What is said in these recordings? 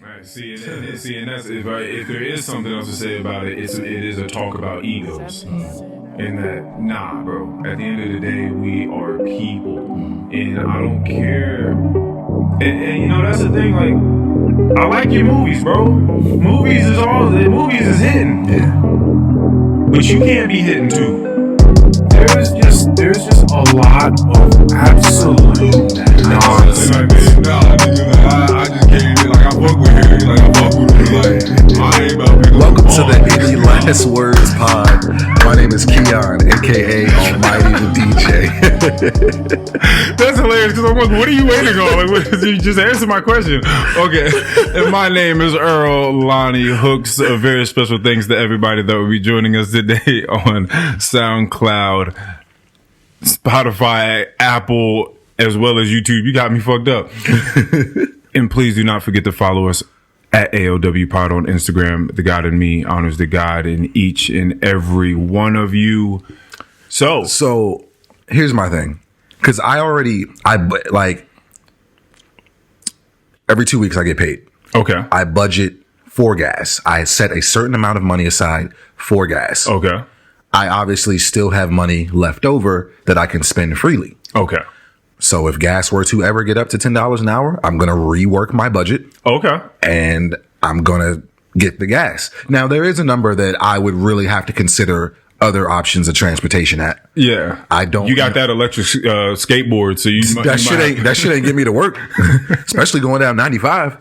Right, and that's if there is something else to say about it, it is a talk about egos. And that, nah, bro. At the end of the day, we are people, and I don't care. And you know that's the thing. Like, I like your movies, bro. Movies is hitting. Yeah. But you can't be hitting too. There's just a lot of absolute nonsense. I just came in like I fuck with him, like I fuck with him, like I ain't about to. Welcome to the Any Last Words Pod. My name is Keion, aka Almighty the DJ. That's hilarious because I'm like, what are you waiting on? Like, you just answered my question. Okay, and my name is Earl Lonnie Hooks. Very special thanks to everybody that will be joining us today on SoundCloud, Spotify, Apple, as well as YouTube. You got me fucked up. And please do not forget to follow us at AOW Pod on Instagram. The God in me honors the God in each and every one of you. So here's my thing. Because I like every 2 weeks I get paid. Okay. I budget for gas. I set a certain amount of money aside for gas. Okay. I obviously still have money left over that I can spend freely. Okay. So if gas were to ever get up to $10 an hour, I'm going to rework my budget. Okay. And I'm going to get the gas. Now, there is a number that I would really have to consider other options of transportation at. Yeah. I don't. You got that electric skateboard, so that shit ain't get me to work, especially going down 95.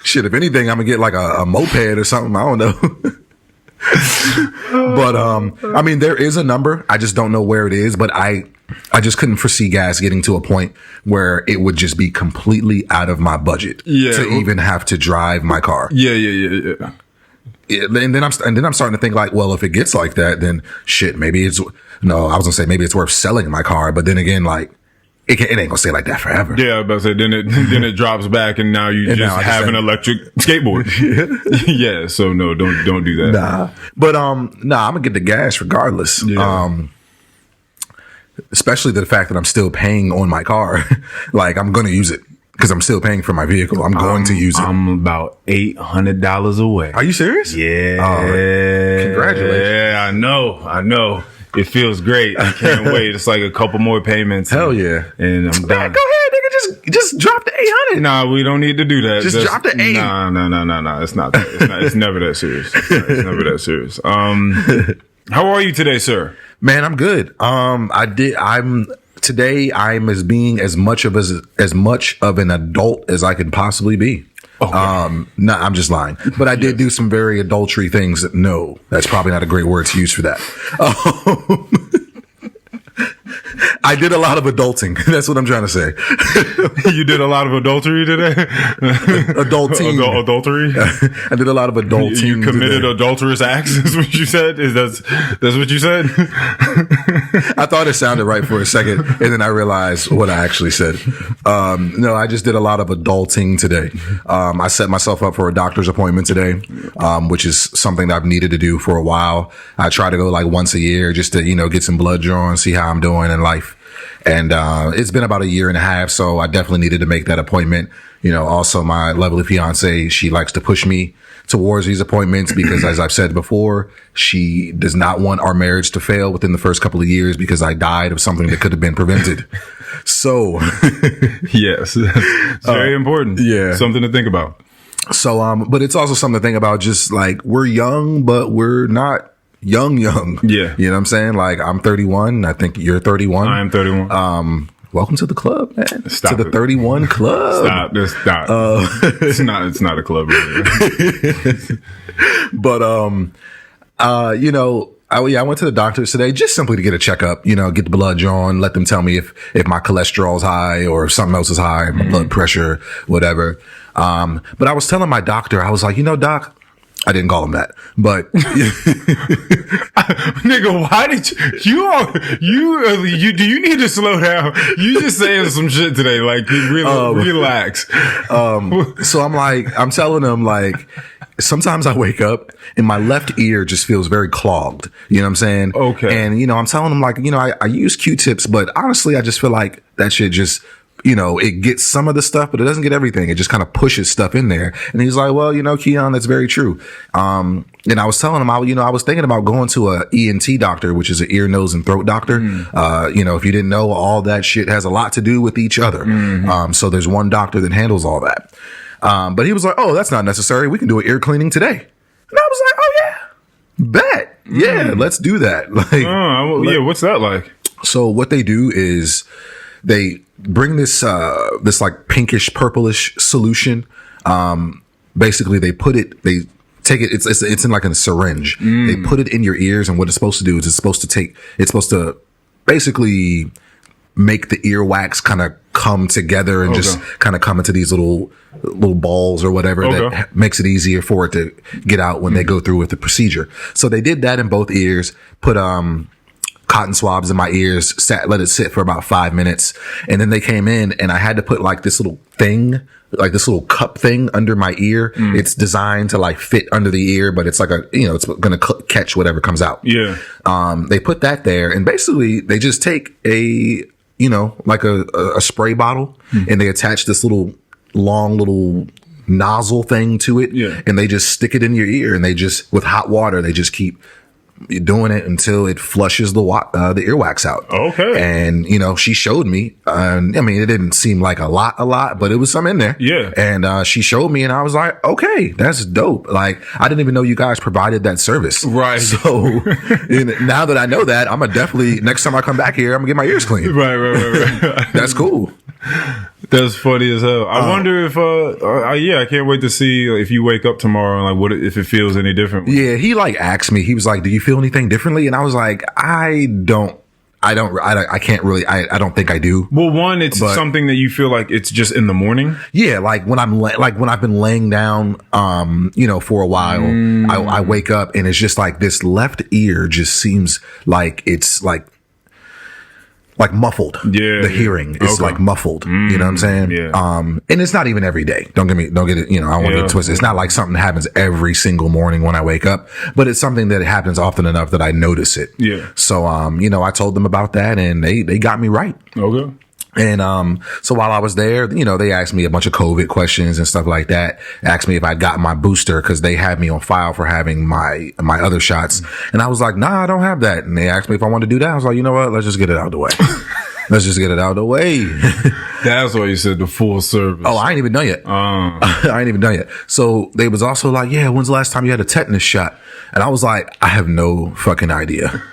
Shit, if anything, I'm gonna get like a moped or something. I don't know. But I mean, there is a number. I just don't know where it is. But I just couldn't foresee gas getting to a point where it would just be completely out of my budget to even have to drive my car. Yeah. And then I'm starting to think like, well, if it gets like that, then shit, maybe it's maybe it's worth selling my car. But then again, like it ain't gonna stay like that forever. Yeah, but then it drops back, and now you just have an electric skateboard. Yeah, so no, don't do that. Nah, but I'm gonna get the gas regardless. Yeah. Especially the fact that I'm still paying on my car. Like I'm gonna use it. Because I'm still paying for my vehicle. I'm going to use it. I'm about $800 away. Are you serious? Yeah. Congratulations. Yeah, I know. It feels great. I can't wait. It's like a couple more payments. Hell yeah. And I'm done. Go ahead, nigga. Just drop the 800. Nah, we don't need to do that. Just drop the 8. No. It's not. It's never that serious. It's never that serious. How are you today, sir? Man, I'm good. Today, I'm as much of an adult as I could possibly be. Okay. No, I'm just lying. But I did do some very adultery things. No, that's probably not a great word to use for that. I did a lot of adulting. That's what I'm trying to say. You did a lot of adultery today? Adulting. Adultery? I did a lot of adulting. You committed today. Adulterous acts is what you said? That's what you said? I thought it sounded right for a second, and then I realized what I actually said. No, I just did a lot of adulting today. I set myself up for a doctor's appointment today, which is something that I've needed to do for a while. I try to go like once a year just to, get some blood drawn, see how I'm doing in life. And it's been about a year and a half, so I definitely needed to make that appointment. Also my lovely fiance, she likes to push me towards these appointments because, as I've said before, she does not want our marriage to fail within the first couple of years because I died of something that could have been prevented. So, yes, it's very important. Yeah, something to think about. So, but it's also something to think about. Just like we're young, but we're not young. Yeah. You know what I'm saying? Like I'm 31. I think you're 31. I am 31. Welcome to the club, man. Stop to the 31 club. Stop. It's not a club. Really. But, I went to the doctor today just simply to get a checkup, get the blood drawn, let them tell me if my cholesterol's high or if something else is high, my blood pressure, whatever. But I was telling my doctor, I was like, doc, I didn't call him that, but nigga, why did you do you need to slow down? You just saying some shit today. Like, really, relax. So I'm telling him like, sometimes I wake up and my left ear just feels very clogged. You know what I'm saying? Okay. And, I'm telling him like, I use Q-tips, but honestly, I just feel like that shit just it gets some of the stuff, but it doesn't get everything. It just kind of pushes stuff in there. And he's like, well, Keion, that's very true. And I was telling him, I was thinking about going to a ENT doctor, which is an ear, nose, and throat doctor. If you didn't know, all that shit has a lot to do with each other. So there's one doctor that handles all that. But he was like, oh, that's not necessary. We can do an ear cleaning today. And I was like, oh yeah, bet. Yeah, let's do that. What's that like? So what they do is they bring this like pinkish purplish solution. Basically they take it, it's in like a syringe. They put it in your ears, and what it's supposed to do is it's supposed to basically make the earwax kind of come together and just kind of come into these little balls or whatever that makes it easier for it to get out when they go through with the procedure. So they did that in both ears, put cotton swabs in my ears, let it sit for about 5 minutes. And then they came in, and I had to put like this little thing, like this little cup thing under my ear. It's designed to like fit under the ear, but it's like it's going to catch whatever comes out. Yeah. They put that there, and basically they just take a spray bottle, and they attach this long little nozzle thing to it. Yeah. And they just stick it in your ear, and they just, with hot water, they just keep doing it until it flushes the earwax out. Okay. And she showed me, it didn't seem like a lot, but it was some in there. Yeah. And she showed me, and I was like, okay, that's dope. Like, I didn't even know you guys provided that service. Right. So now that I know that, I'm gonna definitely, next time I come back here, I'm gonna get my ears cleaned. Right. That's cool. That's funny as hell. I wonder if, I can't wait to see if you wake up tomorrow and like if it feels any different. Yeah, he like asked me. He was like, "Do you feel anything differently?" And I was like, I don't think I do. Well, one, it's something that you feel like it's just in the morning. Yeah, like when when I've been laying down, for a while, I wake up and it's just like this left ear just seems like it's like muffled. Yeah. The hearing is like muffled. You know what I'm saying? Yeah. And it's not even every day. Don't get it, I don't want to get twisted. It's not like something that happens every single morning when I wake up, but it's something that happens often enough that I notice it. Yeah. So, I told them about that, and they got me right. Okay. And so while I was there, they asked me a bunch of COVID questions and stuff like that. Asked me if I got my booster, because they had me on file for having my other shots. And I was like, nah, I don't have that. And they asked me if I wanted to do that. I was like, you know what? Let's just get it out of the way. Let's just get it out of the way. That's why you said the full service. Oh, I ain't even done yet. I ain't even done yet. So they was also like, yeah, when's the last time you had a tetanus shot? And I was like, I have no fucking idea.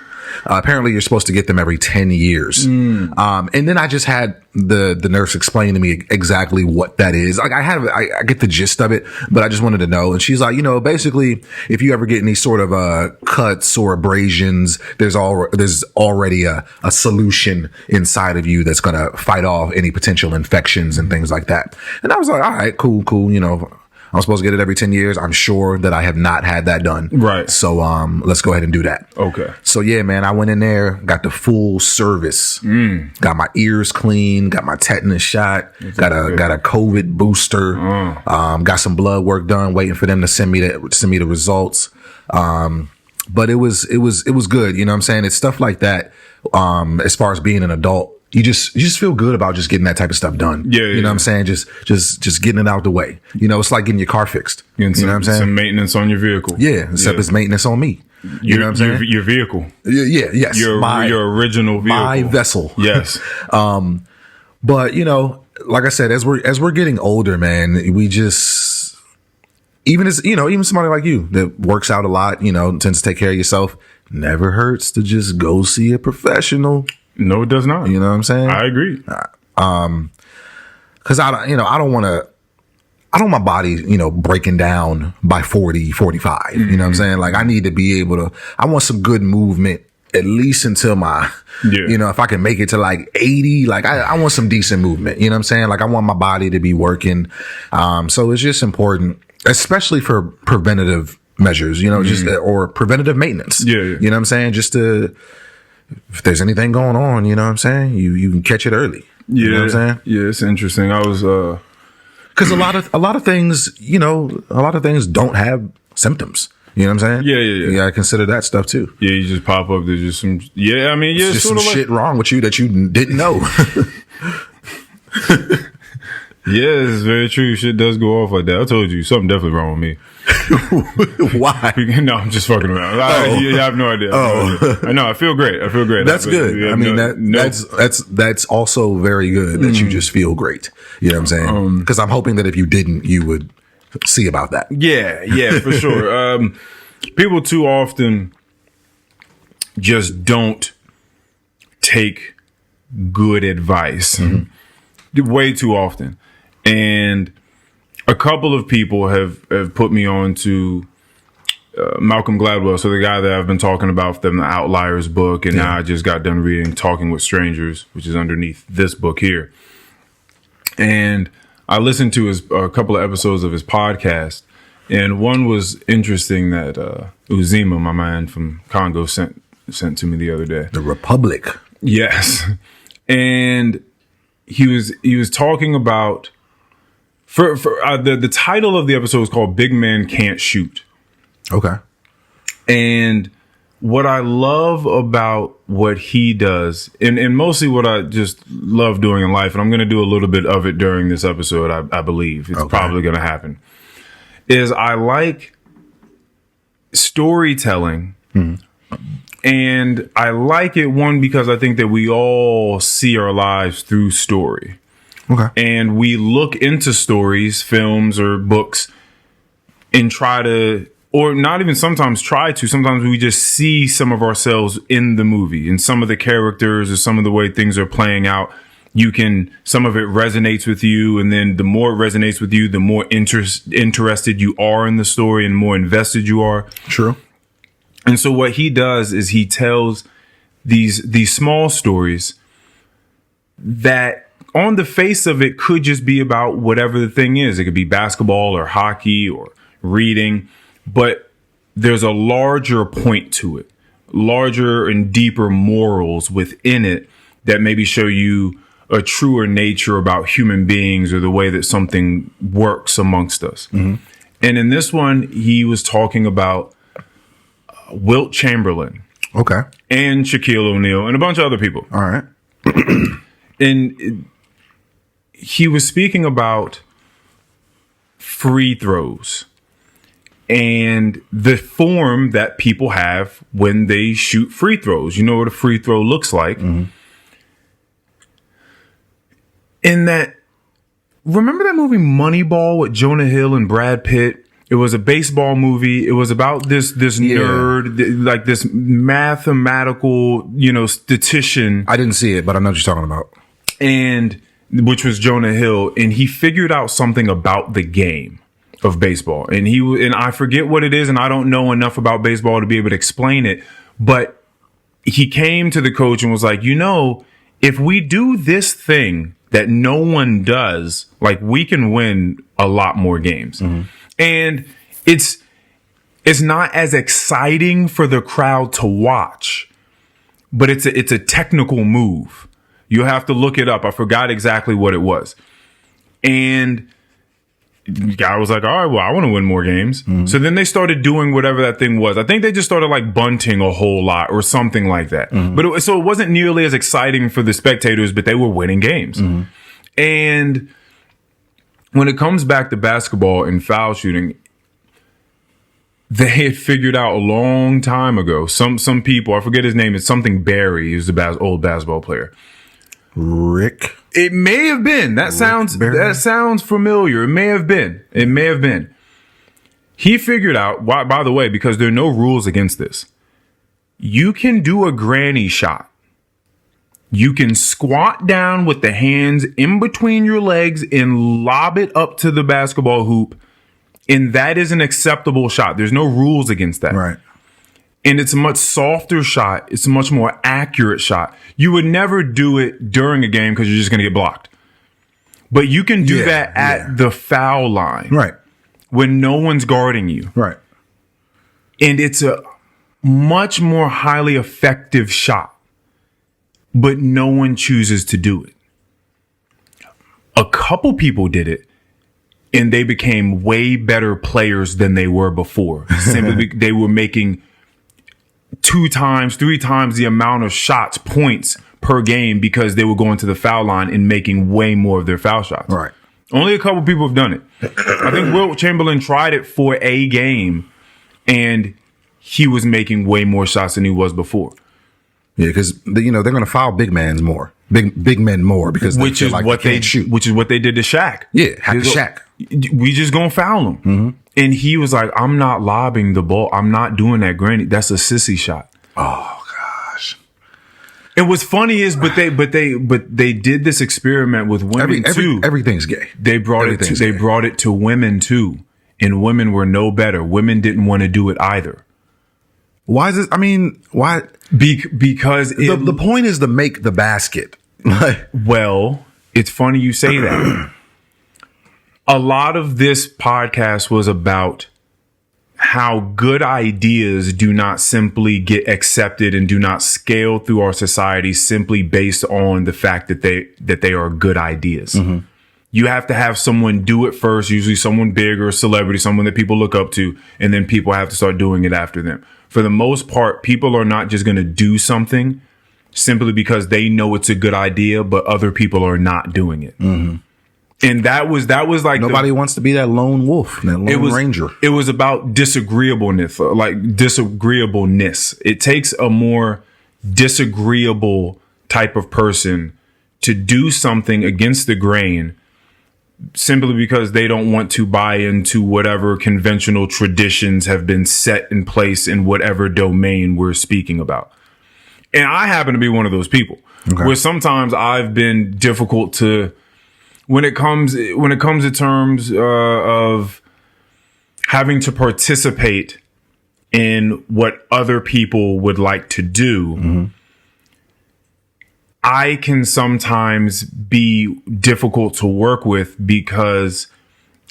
Apparently you're supposed to get them every 10 years. And then I just had the nurse explain to me exactly what that is. Like I get the gist of it, but I just wanted to know. And she's like, basically if you ever get any sort of cuts or abrasions, there's already a solution inside of you that's going to fight off any potential infections and things like that. And I was like, all right, cool. I'm supposed to get it every 10 years. I'm sure that I have not had that done. Right. So, let's go ahead and do that. Okay. So yeah, man, I went in there, got the full service, got my ears clean, got my tetanus shot, got a COVID booster, got some blood work done, waiting for them to send me the results. But it was good. You know what I'm saying? It's stuff like that. As far as being an adult, you just feel good about just getting that type of stuff done. Yeah. You know what I'm saying? Just getting it out the way. It's like getting your car fixed. You know what I'm saying? Some maintenance on your vehicle. Yeah. Except it's maintenance on me. You know what I'm saying? Your vehicle. Yeah. Yes. Your original vehicle. My vessel. Yes. But like I said, as we're getting older, man, we just, even somebody like you that works out a lot, tends to take care of yourself, never hurts to just go see a professional. No, it does not. You know what I'm saying? I agree. Cause I don't want my body, breaking down by 40, 45. You know what I'm saying? Like I need to be able to, I want some good movement at least until my, if I can make it to like 80, like I want some decent movement. You know what I'm saying? Like I want my body to be working. So it's just important, especially for preventative measures, just, or preventative maintenance. Yeah. You know what I'm saying? Just to, if there's anything going on, you know what I'm saying? You can catch it early. Yeah. You know what I'm saying? Yeah, it's interesting. I was, cause a lot of things, a lot of things don't have symptoms. You know what I'm saying? Yeah. You gotta consider that stuff too. Yeah, you just pop up. There's just some, it's just some shit wrong with you that you didn't know. Yeah, it's very true. Shit does go off like that. I told you, something definitely wrong with me. Why? No, I'm just fucking around. You have no idea. I know. I feel great. That's good. I mean, that's also very good that you just feel great. You know what I'm saying? Because I'm hoping that if you didn't, you would see about that. Yeah, for sure. People too often just don't take good advice. Way too often. And a couple of people have put me on to Malcolm Gladwell. So the guy that I've been talking about from the Outliers book. And now I just got done reading Talking with Strangers, which is underneath this book here. And I listened to a couple of episodes of his podcast. And one was interesting that Uzima, my man from Congo, sent to me the other day. The Republic. Yes. And he was talking about the title of the episode is called Big Man Can't Shoot. Okay. And what I love about what he does, and mostly what I just love doing in life, and I'm going to do a little bit of it during this episode, I believe. It's probably going to happen, is I like storytelling. And I like it, one, because I think that we all see our lives through story. Okay. And we look into stories, films, or books and try to, or not even sometimes try to, sometimes we just see some of ourselves in the movie and some of the characters or some of the way things are playing out. Some of it resonates with you. And then the more it resonates with you, the more interested you are in the story and more invested you are. True. And so what he does is he tells these small stories that on the face of it could just be about whatever the thing is. It could be basketball or hockey or reading, but there's a larger point to it, larger and deeper morals within it that maybe show you a truer nature about human beings or the way that something works amongst us. And in this one, he was talking about Wilt Chamberlain. Okay. And Shaquille O'Neal and a bunch of other people. All right. And he was speaking about free throws and the form that people have when they shoot free throws. You know what a free throw looks like. In that, remember that movie Moneyball with Jonah Hill and Brad Pitt? It was a baseball movie. It was about this nerd, like this mathematical, statistician. I didn't see it, but I know what you're talking about. And which was Jonah Hill, and he figured out something about the game of baseball. And I forget what it is, and I don't know enough about baseball to be able to explain it. But he came to the coach and was like, if we do this thing that no one does, like, we can win a lot more games. And it's not as exciting for the crowd to watch, but it's a technical move. You have to look it up. I forgot exactly what it was. And the guy was like, all right, well, I want to win more games. So then they started doing whatever that thing was. I think they just started like bunting a whole lot or something like that. But so it wasn't nearly as exciting for the spectators, but they were winning games. And when it comes back to basketball and foul shooting, they had figured out a long time ago. Some people, I forget his name, it's something Barry. He was the old basketball player. Rick. It may have been. That sounds familiar. It may have been. He figured out, by the way, because there are no rules against this, you can do a granny shot. You can squat down with the hands in between your legs and lob it up to the basketball hoop. And that is an acceptable shot. There's no rules against that. Right. And it's a much softer shot. It's a much more accurate shot. You would never do it during a game because you're just going to get blocked. But you can do that at the foul line. Right. When no one's guarding you. Right. And it's a much more highly effective shot. But no one chooses to do it. A couple people did it. And they became way better players than they were before. Simply they were making 2 times, 3 times the amount of shots, points per game because they were going to the foul line and making way more of their foul shots. Right. Only a couple people have done it. I think Wilt Chamberlain tried it for a game, and he was making way more shots than he was before. Yeah, because they're going to foul big men more because they feel like they can't shoot. Which is what they did to Shaq. Yeah, hack to Shaq. We just gonna foul him. Mm-hmm. And he was like, "I'm not lobbing the ball. I'm not doing that, Granny. That's a sissy shot." Oh gosh. And what's funny is, but they did this experiment with women too. Everything's gay. They brought it to women too, and women were no better. Women didn't want to do it either. Why is this? I mean, why? Because the point is to make the basket. Well, it's funny you say that. A lot of this podcast was about how good ideas do not simply get accepted and do not scale through our society simply based on the fact that they are good ideas. Mm-hmm. You have to have someone do it first, usually someone big or a celebrity, someone that people look up to, and then people have to start doing it after them. For the most part, people are not just going to do something simply because they know it's a good idea, but other people are not doing it. Mm-hmm. And that was like nobody wants to be that lone wolf, that lone ranger. It was about disagreeableness. It takes a more disagreeable type of person to do something against the grain simply because they don't want to buy into whatever conventional traditions have been set in place in whatever domain we're speaking about. And I happen to be one of those people where sometimes I've been difficult to, when it comes to terms of having to participate in what other people would like to do. Mm-hmm. I can sometimes be difficult to work with because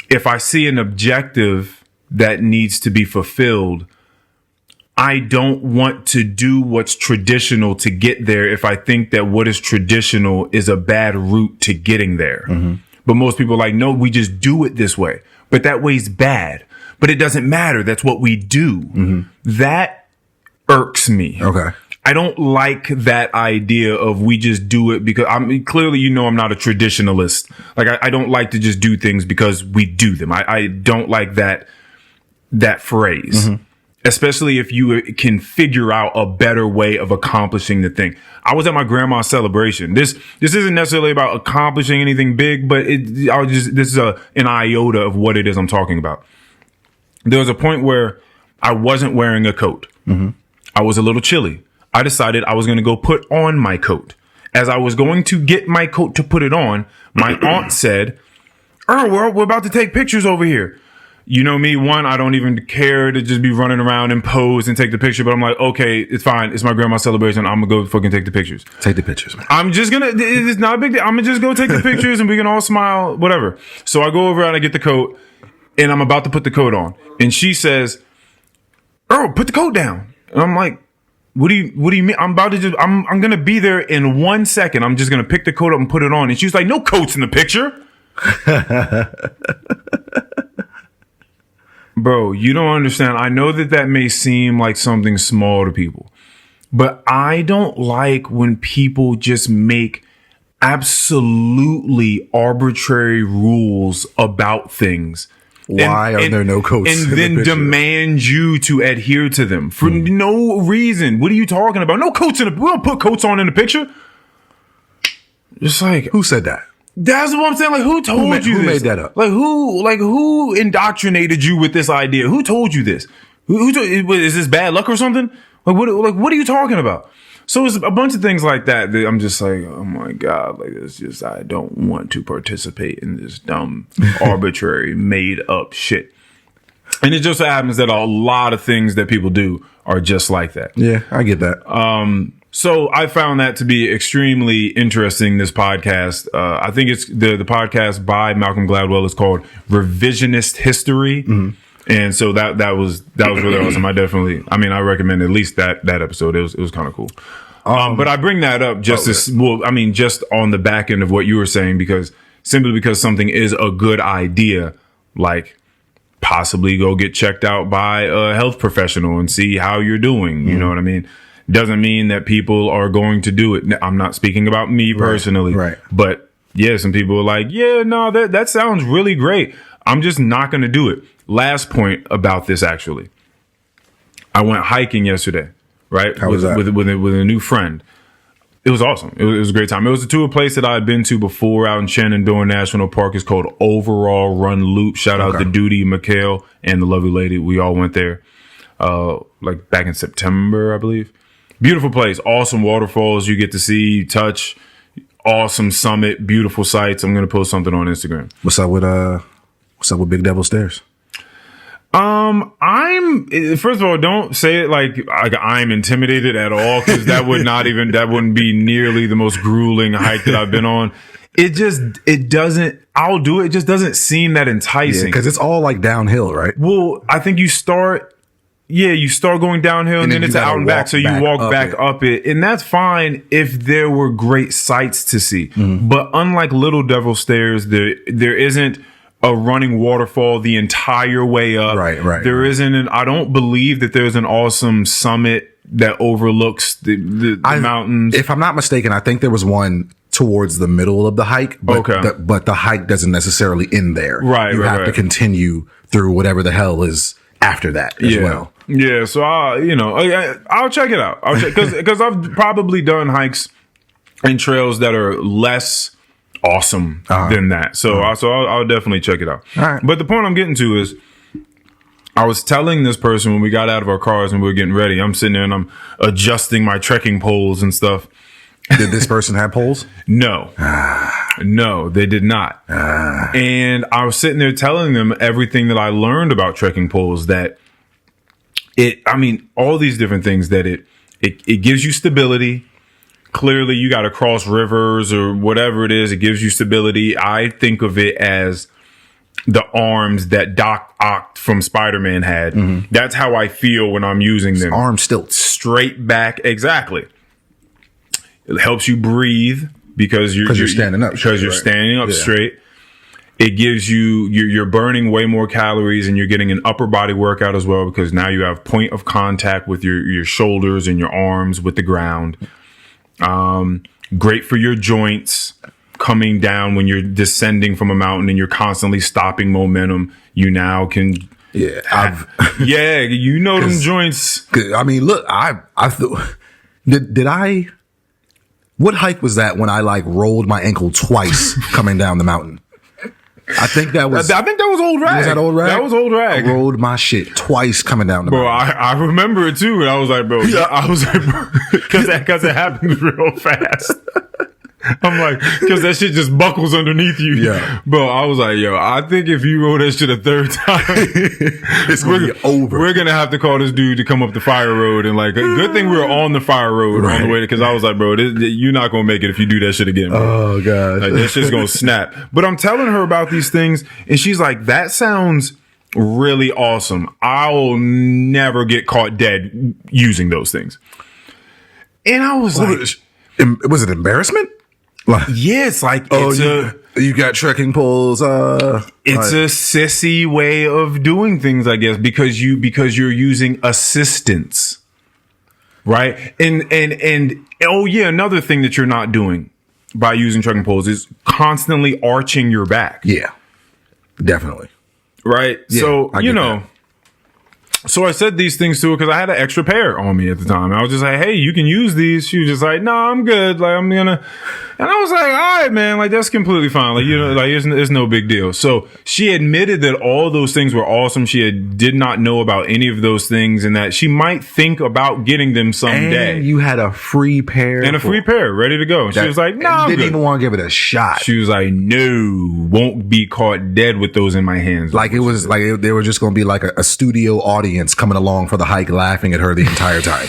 if I see an objective that needs to be fulfilled, I don't want to do what's traditional to get there if I think that what is traditional is a bad route to getting there. Mm-hmm. But most people are like, no, we just do it this way. But that way's bad. But it doesn't matter. That's what we do. Mm-hmm. That irks me. Okay. I don't like that idea of we just do it because clearly, I'm not a traditionalist. Like I don't like to just do things because we do them. I don't like that phrase, mm-hmm. especially if you can figure out a better way of accomplishing the thing. I was at my grandma's celebration. This isn't necessarily about accomplishing anything big, but this is an iota of what it is I'm talking about. There was a point where I wasn't wearing a coat. Mm-hmm. I was a little chilly. I decided I was going to go put on my coat. As I was going to get my coat to put it on, my aunt said, we're about to take pictures over here. You know me, I don't even care to just be running around and pose and take the picture. But I'm like, okay, it's fine. It's my grandma's celebration. I'm going to go fucking take the pictures. Take the pictures, man. It's not a big deal. I'm going to just go take the pictures and we can all smile, whatever. So I go over and I get the coat and I'm about to put the coat on. And she says, put the coat down. And I'm like, what do you mean? I'm going to be there in 1 second. I'm just going to pick the coat up and put it on. And she was like, no coats in the picture. Bro, you don't understand. I know that may seem like something small to people, but I don't like when people just make absolutely arbitrary rules about things. Why are there no coats? And then demand you to adhere to them for no reason. What are you talking about? No coats we don't put coats on in the picture. Just like, who said that? That's what I'm saying. Like, who told you this? Who made that up? Who indoctrinated you with this idea? Who told you this? Is this bad luck or something? What are you talking about? So it's a bunch of things like that I'm just like, oh my God, I don't want to participate in this dumb, arbitrary, made up shit. And it just so happens that a lot of things that people do are just like that. Yeah, I get that. So I found that to be extremely interesting, this podcast. I think it's the podcast by Malcolm Gladwell is called Revisionist History. Mm-hmm. And so that was really awesome. I recommend at least that episode. It was kind of cool. But I bring that up just just on the back end of what you were saying, because something is a good idea, like possibly go get checked out by a health professional and see how you're doing. You know what I mean? Doesn't mean that people are going to do it. I'm not speaking about me personally, right. But yeah, some people are like, yeah, no, that sounds really great. I'm just not going to do it. Last point about this, actually. I went hiking yesterday, right? How was that? With a new friend. It was awesome. It was a great time. It was to a place that I had been to before out in Shenandoah National Park. It's called Overall Run Loop. Shout out to Duty, Mikhail, and the lovely lady. We all went there like back in September, I believe. Beautiful place. Awesome waterfalls you get to see, touch. Awesome summit. Beautiful sights. I'm going to post something on Instagram. What's up with Big Devil Stairs? First of all, don't say it like I'm intimidated at all, because that wouldn't be nearly the most grueling hike that I've been on. I'll do it. It just doesn't seem that enticing. Because it's all like downhill, right? Well, I think you start going downhill and then it's out and back. So you walk back up it. And that's fine if there were great sights to see. Mm-hmm. But unlike Little Devil Stairs, there isn't a running waterfall the entire way up. Right. There isn't I don't believe that there's an awesome summit that overlooks the mountains. If I'm not mistaken, I think there was one towards the middle of the hike, but the hike doesn't necessarily end there. Right. You have to continue through whatever the hell is after that as well. Yeah. So I'll check it out. I'll check, because I've probably done hikes and trails that are less awesome than that. So I'll definitely check it out. All right. But the point I'm getting to is, I was telling this person when we got out of our cars and we were getting ready, I'm sitting there and I'm adjusting my trekking poles and stuff. Did this person have poles? No. No, they did not. And I was sitting there telling them everything that I learned about trekking poles, that all these different things, that it gives you stability. Clearly, you got to cross rivers or whatever it is. It gives you stability. I think of it as the arms that Doc Ock from Spider-Man had. Mm-hmm. That's how I feel when I'm using them. Arm stilts. Straight back. Exactly. It helps you breathe because you're standing up. Because you're standing up straight. It gives you're burning way more calories, and you're getting an upper body workout as well, because now you have point of contact with your shoulders and your arms with the ground. Great for your joints coming down when you're descending from a mountain and you're constantly stopping momentum. You now can, them joints. I mean, look, I thought, what hike was that when I rolled my ankle twice coming down the mountain? I think that was Old Rag. Was that Old Rag? That was Old Rag. I rolled my shit twice coming down the mountain. I remember it too. And I was like, bro, because it happens real fast. I'm like, because that shit just buckles underneath you. Yeah. Bro, I was like, yo, I think if you roll that shit a third time, it's going to be over. We're going to have to call this dude to come up the fire road. And a good thing we were on the fire road on the way, because I was like, bro, you're not going to make it if you do that shit again, bro. Oh, God. That shit's going to snap. But I'm telling her about these things, and she's like, that sounds really awesome. I'll never get caught dead using those things. And I was like, was it embarrassment? Yeah, it's like, you got trekking poles. It's a sissy way of doing things, I guess, because you're using assistance, right? And another thing that you're not doing by using trekking poles is constantly arching your back. Yeah, definitely. Right. Yeah, so So I said these things to her because I had an extra pair on me at the time. I was just like, hey, you can use these. She was just like, no, I'm good. And I was like, all right, man, that's completely fine. It's no big deal. So she admitted that all those things were awesome. She did not know about any of those things, and that she might think about getting them someday. And you had a free pair. And a free pair ready to go. She was like, no, I'm didn't good. even want to give it a shot. She was like, no, won't be caught dead with those in my hands. They were just going to be like a studio audience coming along for the hike, laughing at her the entire time.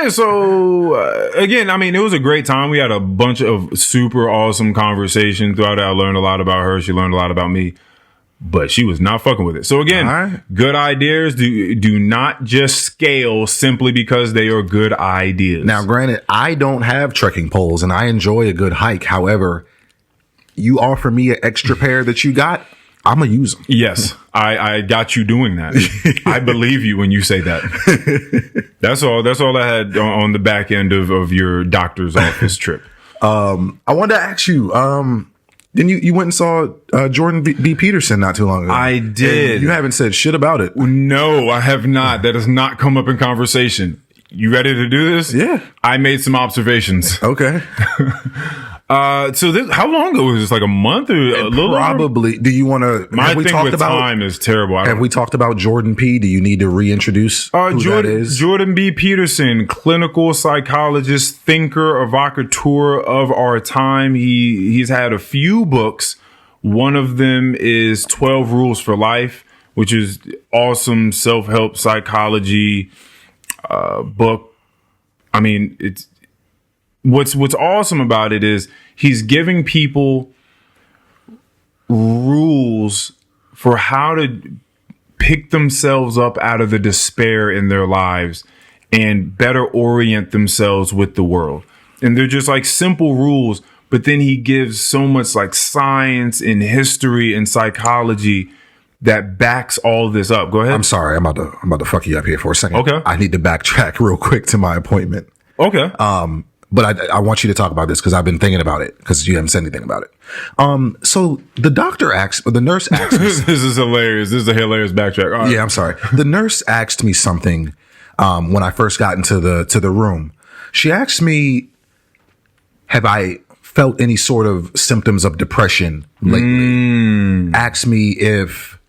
So again, it was a great time. We had a bunch of super awesome conversation throughout it. I learned a lot about her. She learned a lot about me, but she was not fucking with it. So again, Good ideas do not just scale simply because they are good ideas. Now, granted, I don't have trekking poles and I enjoy a good hike. However, you offer me an extra pair that you got, I'm going to use them. Yes, I got you doing that. I believe you when you say that. That's all I had on the back end of your doctor's office trip. I wanted to ask you, then you went and saw Jordan B. Peterson not too long ago. I did. And you haven't said shit about it. No, I have not. That has not come up in conversation. You ready to do this? Yeah. I made some observations. Okay. So this, how long ago was this? Like a month or a little? Probably. Do you want to? My thing with time is terrible. Have we talked about Jordan P? Do you need to reintroduce who that is? Jordan B. Peterson, clinical psychologist, thinker, evocateur of our time. He's had a few books. One of them is 12 Rules for Life, which is awesome self-help psychology book. I mean, it's what's awesome about it is he's giving people rules for how to pick themselves up out of the despair in their lives and better orient themselves with the world. And they're just like simple rules, but then he gives so much like science and history and psychology that backs all this up. Go ahead. I'm sorry. I'm about to fuck you up here for a second. Okay. I need to backtrack real quick to my appointment. Okay. But I want you to talk about this because I've been thinking about it because you haven't said anything about it. So the nurse asked me. This is hilarious. This is a hilarious backtrack. All right. Yeah, I'm sorry. The nurse asked me something when I first got into the room. She asked me, have I felt any sort of symptoms of depression lately? Asked me if,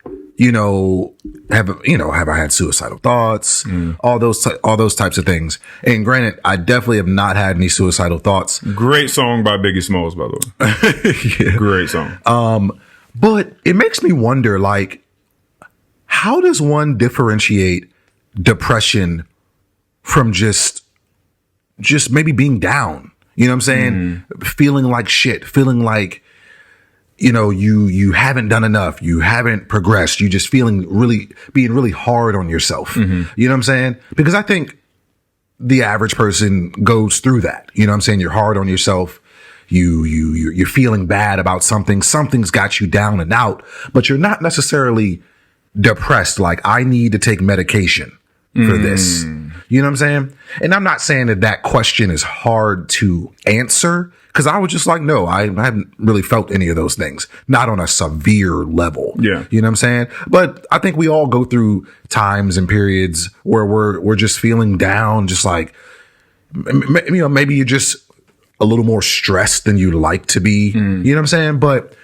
have I had suicidal thoughts? All those types of things. And granted, I definitely have not had any suicidal thoughts. Great song by Biggie Smalls, by the way. Yeah. Great song. But it makes me wonder, like, how does one differentiate depression from just maybe being down? You know what I'm saying? Feeling like shit, feeling like, you haven't done enough. You haven't progressed. You just being really hard on yourself. You know what I'm saying? Because I think the average person goes through that. You know what I'm saying? You're hard on yourself. You're feeling bad about something. Something's got you down and out, but you're not necessarily depressed. Like, I need to take medication for this. You know what I'm saying? And I'm not saying that question is hard to answer, because I was just like, no, I haven't really felt any of those things. Not on a severe level. Yeah. You know what I'm saying? But I think we all go through times and periods where we're just feeling down, just like, maybe you're just a little more stressed than you'd like to be. You know what I'm saying? But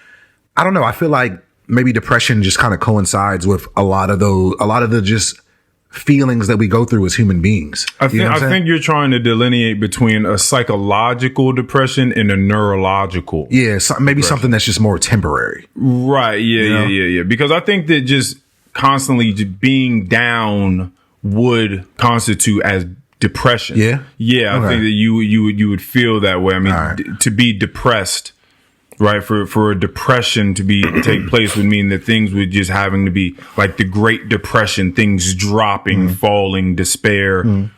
I don't know. I feel like maybe depression just kind of coincides with a lot of the just feelings that we go through as human beings. I think you're trying to delineate between a psychological depression and a neurological. Yeah, maybe something that's just more temporary. Right. Yeah. Because I think that just constantly being down would constitute as depression. Yeah. Yeah. Okay. I think that you would feel that way. I mean, to be depressed, right? For a depression to take place would mean that things would just having to be like the Great Depression, things dropping, falling, despair,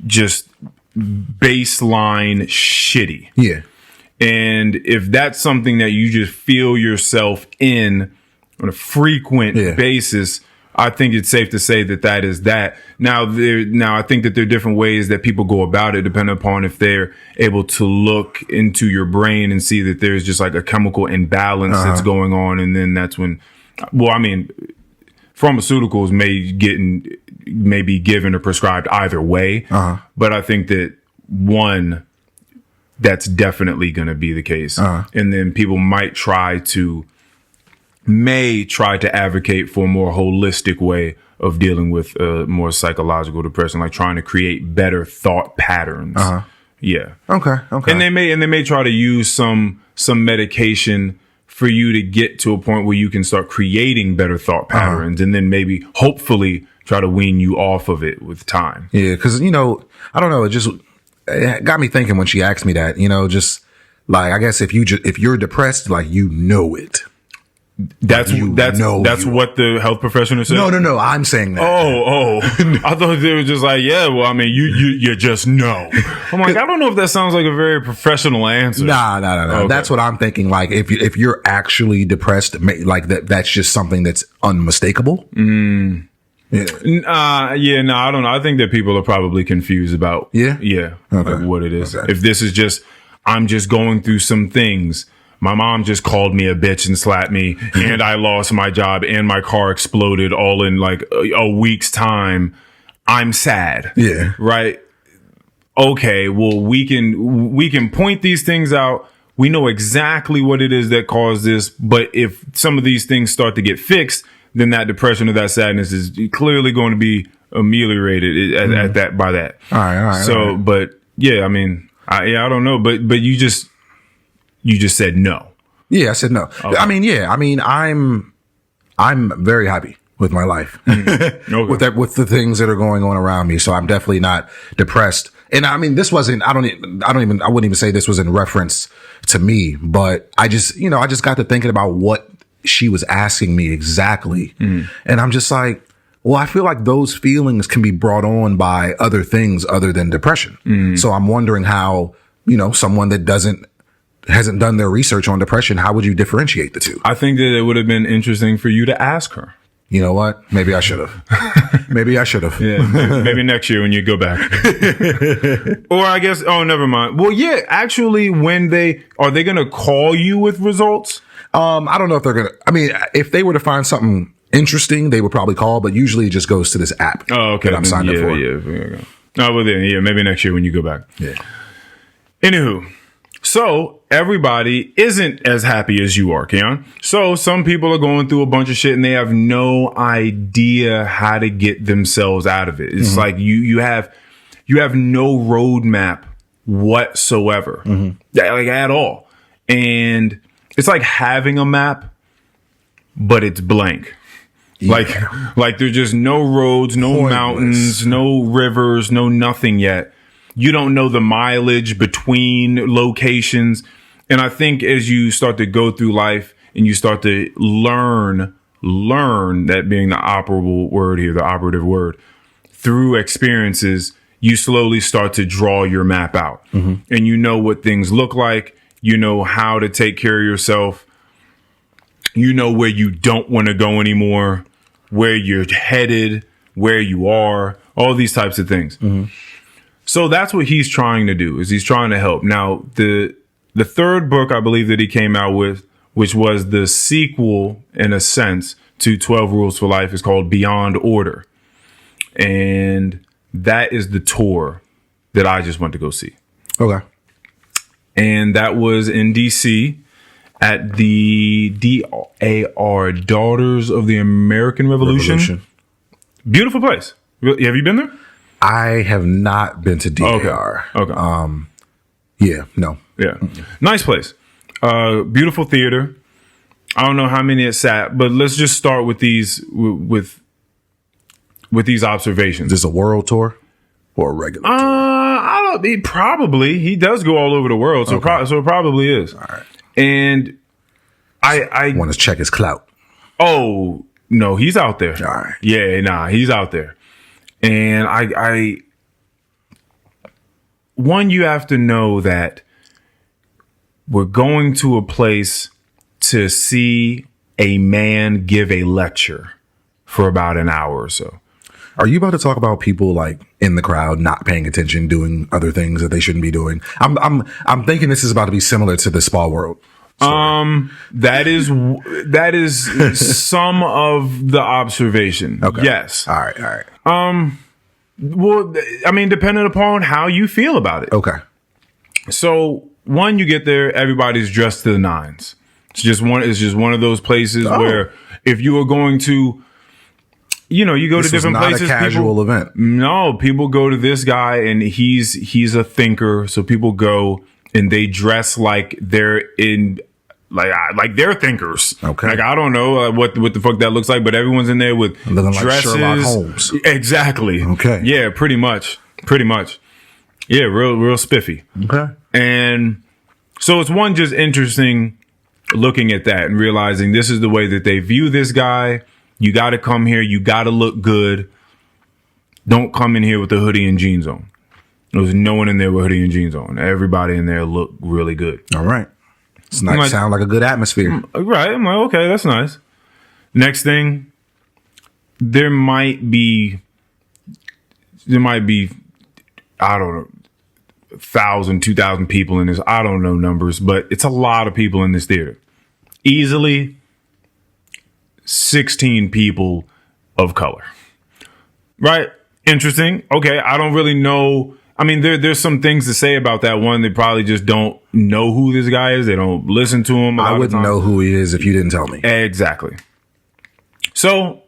just baseline shitty. Yeah. And if that's something that you just feel yourself in on a frequent basis, I think it's safe to say that is that. Now, I think that there are different ways that people go about it, depending upon if they're able to look into your brain and see that there's just like a chemical imbalance that's going on. And then that's when, pharmaceuticals may be given or prescribed either way. But I think that that's definitely going to be the case. And then people may try to advocate for a more holistic way of dealing with more psychological depression, like trying to create better thought patterns. Yeah. Okay. And they may try to use some medication for you to get to a point where you can start creating better thought patterns, and then maybe hopefully try to wean you off of it with time. Yeah, because I don't know, it got me thinking when she asked me that. Just like, I guess if you're depressed, like, it. That's what the health professional said. No. I'm saying that. Oh! I thought they were just like, yeah. Well, I mean, you just know. I'm like, I don't know if that sounds like a very professional answer. Nah. Okay. That's what I'm thinking. Like, if you're actually depressed, like that's just something that's unmistakable. Yeah. No, I don't know. I think that people are probably confused about okay. like what it is. Okay. If this is just, I'm just going through some things. My mom just called me a bitch and slapped me, and I lost my job, and my car exploded all in like a week's time. I'm sad. Yeah. Right. Okay. Well, we can point these things out. We know exactly what it is that caused this. But if some of these things start to get fixed, then that depression or that sadness is clearly going to be ameliorated at that by that. All right. So, but yeah, I mean, I don't know, but you just said no. Yeah, I said no. Okay. I mean, I'm very happy with my life, okay. with the things that are going on around me. So I'm definitely not depressed. And I mean, this wasn't, I wouldn't even say this was in reference to me, but I just got to thinking about what she was asking me exactly. And I'm just like, well, I feel like those feelings can be brought on by other things other than depression. So I'm wondering how, someone that hasn't done their research on depression, how would you differentiate the two? I think that it would have been interesting for you to ask her. You know what? Maybe I should have. Yeah. Maybe next year when you go back. Or I guess, never mind. Well, yeah, actually, are they going to call you with results? I don't know if they're going to, I mean, if they were to find something interesting, they would probably call, but usually it just goes to this app. Oh, okay. That I'm signed up for. Yeah. Oh, well then, maybe next year when you go back. Yeah. Anywho. So everybody isn't as happy as you are, Keion. So some people are going through a bunch of shit and they have no idea how to get themselves out of it. It's like you have no roadmap whatsoever, like at all. And it's like having a map, but it's blank. Yeah. Like there's just no roads, no mountains, no rivers, no nothing yet. You don't know the mileage between locations. And I think as you start to go through life and you start to learn, that being the operative word, through experiences, you slowly start to draw your map out. And you know what things look like. You know how to take care of yourself. You know where you don't want to go anymore, where you're headed, where you are, all these types of things. So that's what he's trying to do, is he's trying to help. Now, the third book I believe that he came out with, which was the sequel, in a sense, to 12 Rules for Life, is called Beyond Order. And that is the tour that I just went to go see. Okay. And that was in D.C. at the DAR, Daughters of the American Revolution. Beautiful place. Have you been there? I have not been to DAR. Okay. Yeah, no. Yeah. Nice place. Beautiful theater. I don't know how many it sat, but let's just start with these with these observations. Is this a world tour or a regular tour? I don't. He does go all over the world, so so it probably is. All right. And I want to check his clout. Oh no, he's out there. All right. Yeah, nah, he's out there. And you have to know that we're going to a place to see a man give a lecture for about an hour or so. Are you about to talk about people like in the crowd not paying attention, doing other things that they shouldn't be doing? I'm thinking this is about to be similar to the spa world. That is some of the observation. Okay. Yes. All right. Well, I mean, depending upon how you feel about it. Okay. So when you get there, everybody's dressed to the nines. It's just one of those places where if you are going to, you go to different places. Not a casual event. No, people go to this guy and he's a thinker. So people go and they dress like they're in. Like they're thinkers. Okay. Like, I don't know what the fuck that looks like, but everyone's in there with looking dresses. Like Sherlock Holmes. Exactly. Okay. Yeah, pretty much. Yeah, real spiffy. Okay. And so it's just interesting looking at that and realizing this is the way that they view this guy. You got to come here. You got to look good. Don't come in here with a hoodie and jeans on. There was no one in there with hoodie and jeans on. Everybody in there looked really good. All right. It's nice. Sound like a good atmosphere. Right. I'm like, okay, that's nice. Next thing, there might be, I don't know, 1,000, 2,000 people in this. I don't know numbers, but it's a lot of people in this theater. Easily 16 people of color. Right? Interesting. Okay. I don't really know. I mean, there's some things to say about that one. They probably just don't know who this guy is. They don't listen to him. I wouldn't know who he is if you didn't tell me. Exactly. So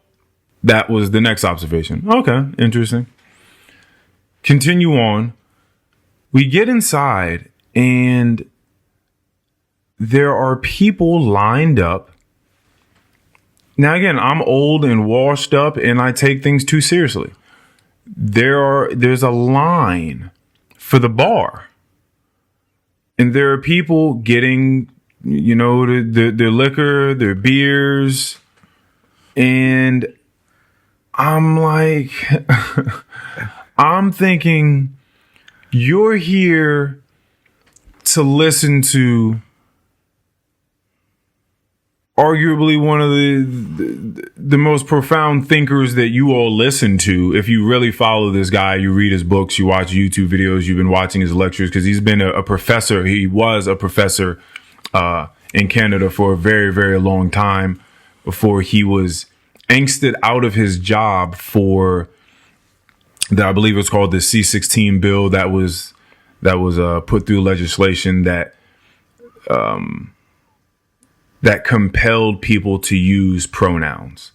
that was the next observation. Okay. Interesting. Continue on. We get inside and there are people lined up. Now, again, I'm old and washed up and I take things too seriously. There's a line for the bar. And there are people getting, their liquor, their beers. And I'm like, I'm thinking, you're here to listen to arguably one of the most profound thinkers that you all listen to. If you really follow this guy, you read his books, you watch YouTube videos, you've been watching his lectures, because he's been a professor. He was a professor in Canada for a very, very long time before he was angsted out of his job for that. I believe it's called the C-16 bill that was put through legislation that compelled people to use pronouns.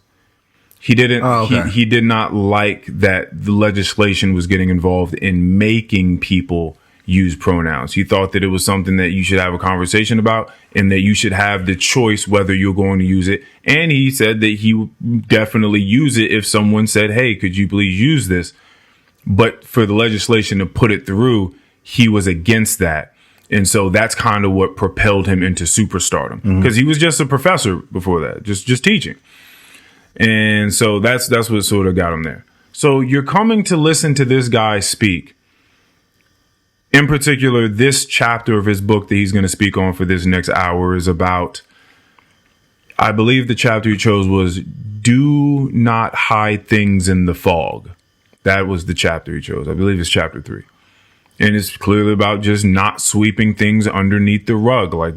He didn't. Oh, okay. He did not like that the legislation was getting involved in making people use pronouns. He thought that it was something that you should have a conversation about and that you should have the choice whether you're going to use it. And he said that he would definitely use it if someone said, "Hey, could you please use this?" But for the legislation to put it through, he was against that. And so that's kind of what propelled him into superstardom, because he was just a professor before that, just teaching. And so that's what sort of got him there. So you're coming to listen to this guy speak. In particular, this chapter of his book that he's going to speak on for this next hour is about, I believe the chapter he chose was "Do Not Hide Things in the Fog." That was the chapter he chose. I believe it's chapter 3. And it's clearly about just not sweeping things underneath the rug, like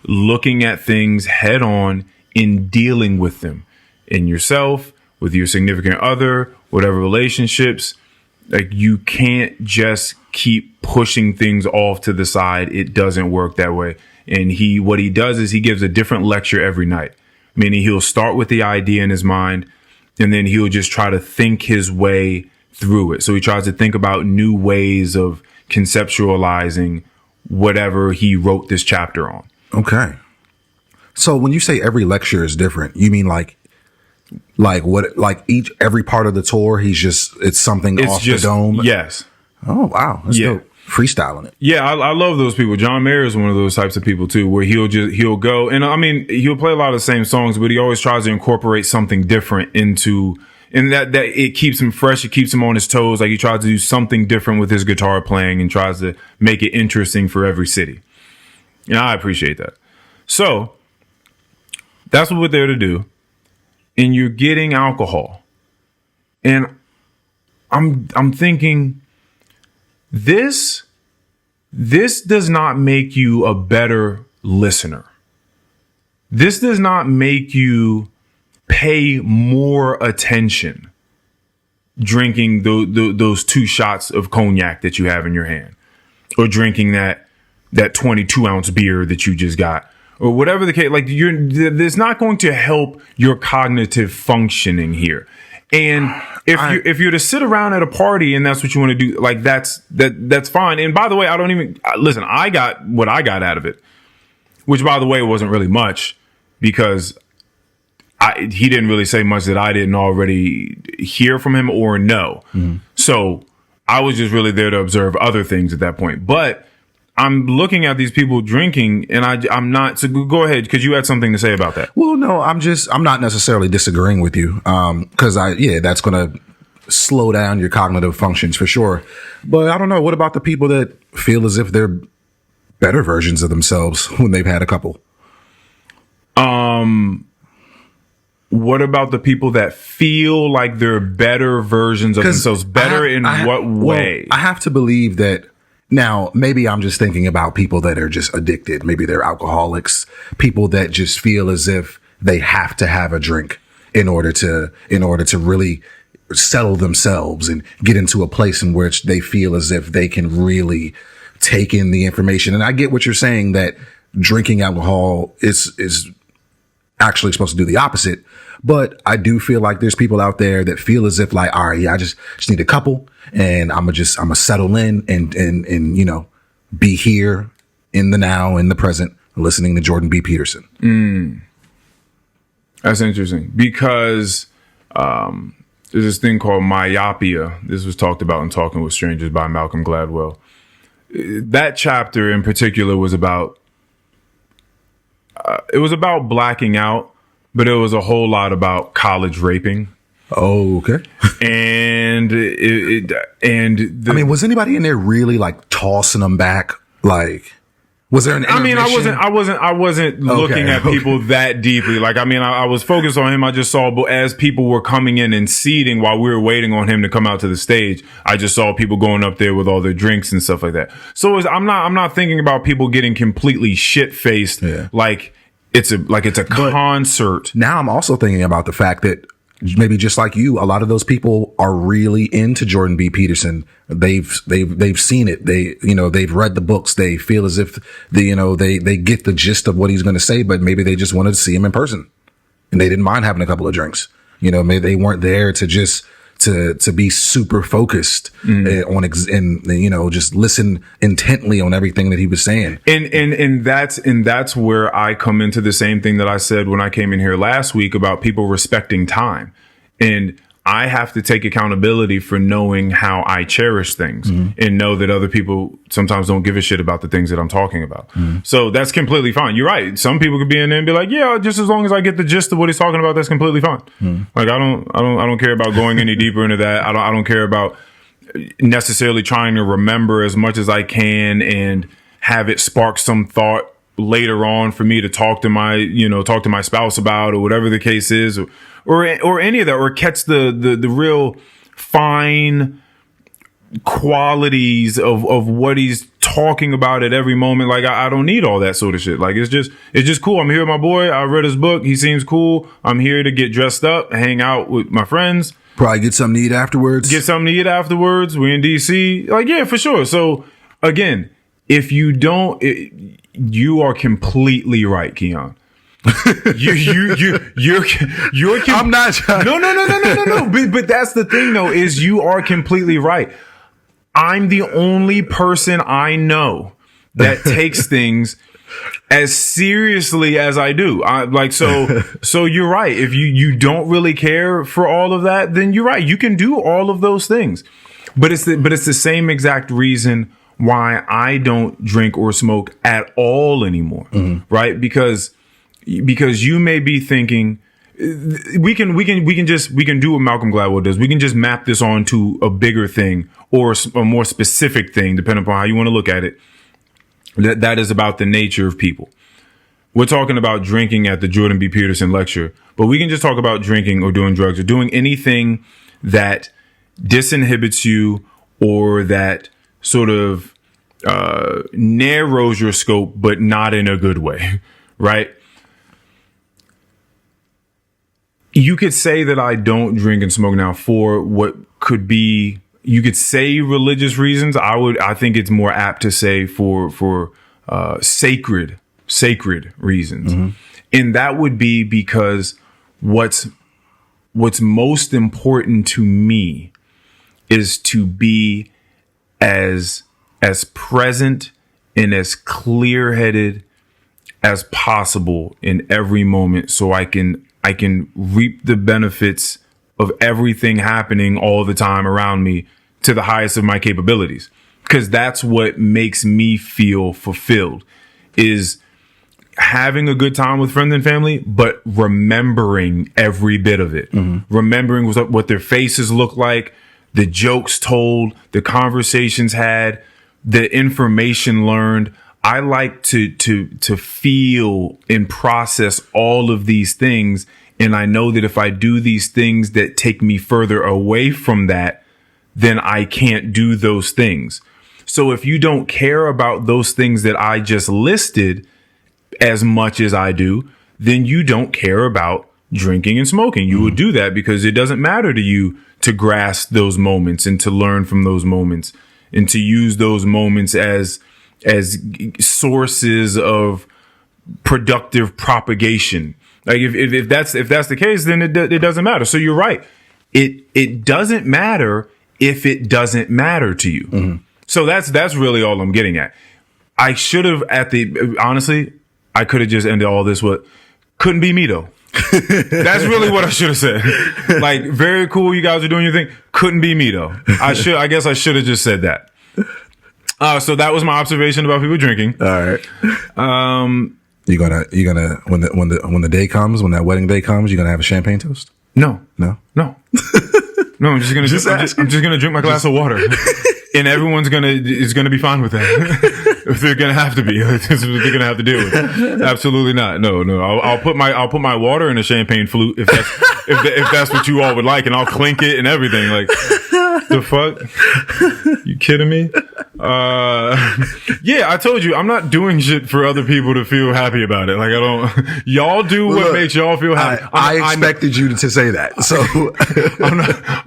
looking at things head on and dealing with them in yourself, with your significant other, whatever relationships. Like, you can't just keep pushing things off to the side. It doesn't work that way. And what he does is he gives a different lecture every night, meaning he'll start with the idea in his mind and then he'll just try to think his way through it. So he tries to think about new ways of conceptualizing whatever he wrote this chapter on. Okay. So when you say every lecture is different, you mean like what, like every part of the tour, it's something off the dome? Yes. Oh, wow. Let's go freestyling it. Yeah. I love those people. John Mayer is one of those types of people too, where he'll go, and I mean, he'll play a lot of the same songs, but he always tries to incorporate something different into, and that it keeps him fresh. It keeps him on his toes. Like, he tries to do something different with his guitar playing and tries to make it interesting for every city. And I appreciate that. So that's what we're there to do. And you're getting alcohol. And I'm thinking, this does not make you a better listener. This does not make you pay more attention drinking those 2 shots of cognac that you have in your hand, or drinking that 22-ounce beer that you just got, or whatever the case. Like, there's not going to help your cognitive functioning here. And if you're to sit around at a party and that's what you want to do, like, that's fine. And by the way, I don't even listen. I got what I got out of it, which, by the way, wasn't really much, because he didn't really say much that I didn't already hear from him or know. Mm-hmm. So I was just really there to observe other things at that point. But I'm looking at these people drinking, and I'm not. So go ahead, because you had something to say about that. Well, no, I'm not necessarily disagreeing with you. Cause that's going to slow down your cognitive functions for sure. But I don't know. What about the people that feel as if they're better versions of themselves when they've had a couple? What about the people that feel like they're better versions of themselves? Better in what way? Well, I have to believe that. Now, maybe I'm just thinking about people that are just addicted. Maybe they're alcoholics, people that just feel as if they have to have a drink in order to really settle themselves and get into a place in which they feel as if they can really take in the information. And I get what you're saying, that drinking alcohol is actually supposed to do the opposite. But I do feel like there's people out there that feel as if like, all right, yeah, I just need a couple and I'm gonna settle in and, you know, be here in the now, in the present, listening to Jordan B. Peterson. That's interesting because, there's this thing called myopia. This was talked about in Talking with Strangers by Malcolm Gladwell. That chapter in particular was about, it was about blacking out, but it was a whole lot about college raping. Oh, okay. And I mean, was anybody in there really like tossing them back? Like, was there an intermission? I wasn't looking at people that deeply. Like, I mean, I was focused on him. I just saw, but as people were coming in and seating while we were waiting on him to come out to the stage, I just saw people going up there with all their drinks and stuff like that. So I'm not thinking about people getting completely shit faced. Yeah. Like it's a concert. Now I'm also thinking about the fact that maybe just like you, a lot of those people are really into Jordan B. Peterson. They've seen it. They've read the books. They feel as if they get the gist of what he's going to say, but maybe they just wanted to see him in person and they didn't mind having a couple of drinks. Maybe they weren't there to just to be super focused on just listen intently on everything that he was saying. And that's where I come into the same thing that I said when I came in here last week about people respecting time. And I have to take accountability for knowing how I cherish things and know that other people sometimes don't give a shit about the things that I'm talking about. So that's completely fine. You're right. Some people could be in there and be like, yeah, just as long as I get the gist of what he's talking about, that's completely fine. Like, I don't care about going any deeper into that. I don't care about necessarily trying to remember as much as I can and have it spark some thought later on for me to talk to my spouse about, or whatever the case is, or any of that, or catch the real fine qualities of what he's talking about at every moment. Like, I don't need all that sort of shit. Like, it's just cool. I'm here with my boy. I read his book. He seems cool. I'm here to get dressed up, hang out with my friends. Probably get something to eat afterwards. We're in DC. Like, yeah, for sure. So again, if you don't, you are completely right, Keion. You're I'm not trying. No. But that's the thing, though, is you are completely right. I'm the only person I know that takes things as seriously as I do. So you're right. If you don't really care for all of that, then you're right. You can do all of those things, but it's the same exact reason why I don't drink or smoke at all anymore. Right? Because you may be thinking we can do what Malcolm Gladwell does. We can just map this onto a bigger thing or a more specific thing, depending upon how you want to look at it. That is about the nature of people. We're talking about drinking at the Jordan B. Peterson lecture, but we can just talk about drinking or doing drugs or doing anything that disinhibits you or that sort of narrows your scope, but not in a good way, right? You could say that I don't drink and smoke now for what could be, you could say religious reasons. I think it's more apt to say for sacred reasons. And that would be because what's most important to me is to be as present and as clear-headed as possible in every moment, so I can reap the benefits of everything happening all the time around me to the highest of my capabilities. because that's what makes me feel fulfilled, is having a good time with friends and family, but remembering every bit of it. Remembering what their faces look like, the jokes told, the conversations had, the information learned. I like to feel and process all of these things. And I know that if I do these things that take me further away from that, then I can't do those things. So if you don't care about those things that I just listed as much as I do, then you don't care about drinking and smoking. You would do that because it doesn't matter to you to grasp those moments and to learn from those moments and to use those moments as sources of productive propagation. Like if that's the case, then it doesn't matter. So you're right. It doesn't matter if it doesn't matter to you. So that's really all I'm getting at. I should have honestly, I could have just ended all this with, couldn't be me though. That's really what I should have said. Like, very cool, you guys are doing your thing. Couldn't be me though. I guess I should have just said that. So that was my observation about people drinking. All right. You gonna when the day comes, when that wedding day comes, you gonna have a champagne toast? No. No, I'm just gonna drink my glass of water. And everyone's is gonna be fine with that. If they're gonna have to be, they're gonna have to deal with it. Absolutely not. No. I'll put my water in a champagne flute if that's what you all would like, and I'll clink it and everything. Like, the fuck? You kidding me? Yeah, I told you I'm not doing shit for other people to feel happy about it. Like, I don't. Y'all do what makes y'all feel happy. I expected you to say that. So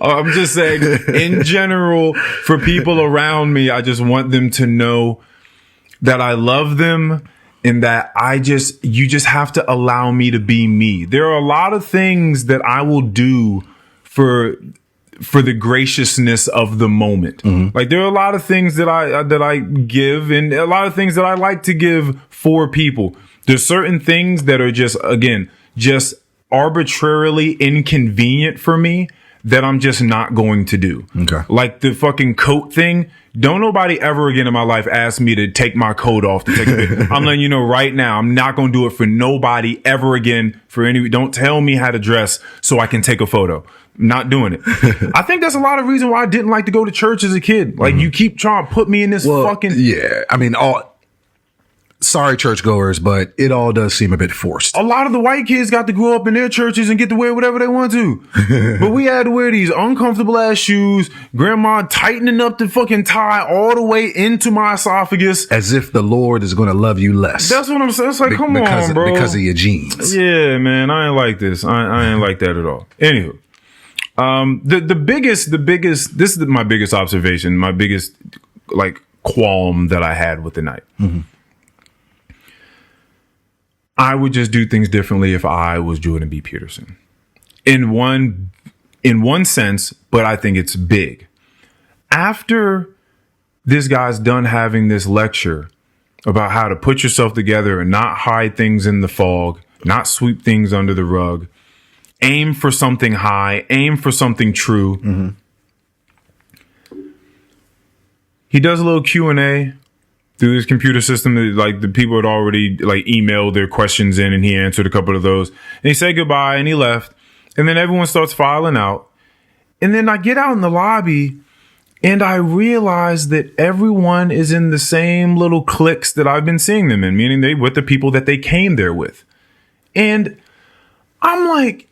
I'm just saying, in general, for people around me, I just want them to know that I love them and that you just have to allow me to be me. There are a lot of things that I will do for the graciousness of the moment. Like, there are a lot of things that I give, and a lot of things that I like to give for people. There's certain things that are just arbitrarily inconvenient for me that I'm just not going to do. Okay. Like the fucking coat thing. Don't nobody ever again in my life ask me to take my coat off to take a picture. I'm letting you know right now, I'm not going to do it for nobody ever again. Don't tell me how to dress so I can take a photo. I'm not doing it. I think that's a lot of reason why I didn't like to go to church as a kid. Like, you keep trying to put me in this fucking. Yeah. I mean, sorry, churchgoers, but it all does seem a bit forced. A lot of the white kids got to grow up in their churches and get to wear whatever they want to. But we had to wear these uncomfortable ass shoes, grandma tightening up the fucking tie all the way into my esophagus. As if the Lord is going to love you less. That's what I'm saying. It's like, come on, bro. Because of your genes. Yeah, man. I ain't like this. I ain't like that at all. Anywho. This is my biggest observation, my biggest, like, qualm that I had with the night. I would just do things differently if I was Jordan B. Peterson. In one sense, but I think it's big. After this guy's done having this lecture about how to put yourself together and not hide things in the fog, not sweep things under the rug, aim for something high, aim for something true. He does a little Q&A through this computer system. Like, the people had already like emailed their questions in, and he answered a couple of those. And he said goodbye and he left. And then everyone starts filing out. And then I get out in the lobby and I realize that everyone is in the same little cliques that I've been seeing them in, meaning they with the people that they came there with. And I'm like,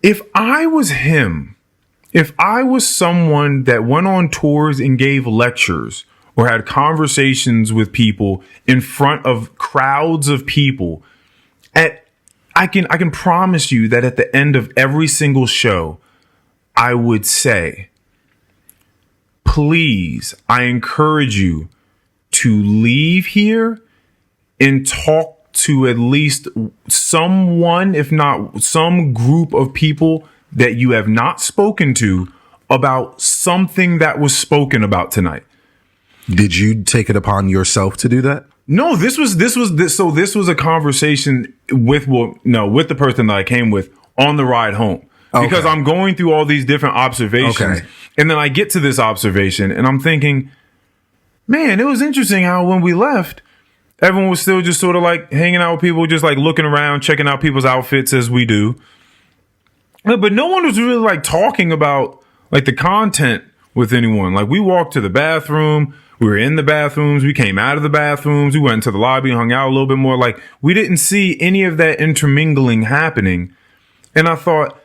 if I was him, if I was someone that went on tours and gave lectures or had conversations with people in front of crowds of people, I can promise you that at the end of every single show, I would say, please, I encourage you to leave here and talk to at least someone, if not some group of people that you have not spoken to about something that was spoken about tonight. Did you take it upon yourself to do that? No, this was a conversation with the person that I came with on the ride home. because I'm going through all these different observations. Okay. And then I get to this observation and I'm thinking, man, it was interesting how when we left, everyone was still just sort of like hanging out with people, just like looking around, checking out people's outfits as we do. But no one was really like talking about like the content with anyone. Like we walked to the bathroom, we were in the bathrooms, we came out of the bathrooms, we went into the lobby, hung out a little bit more. Like we didn't see any of that intermingling happening. And I thought,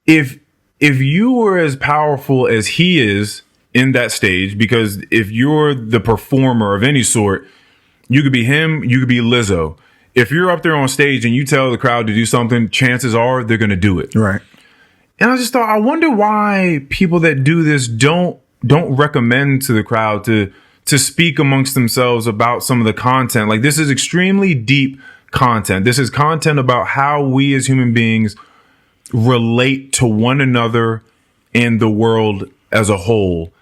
if you were as powerful as he is in that stage, because if you're the performer of any sort, you could be him, you could be Lizzo. If you're up there on stage and you tell the crowd to do something, chances are they're going to do it. Right. And I just thought, I wonder why people that do this don't recommend to the crowd to speak amongst themselves about some of the content. Like this is extremely deep content. This is content about how we as human beings relate to one another and the world as a whole.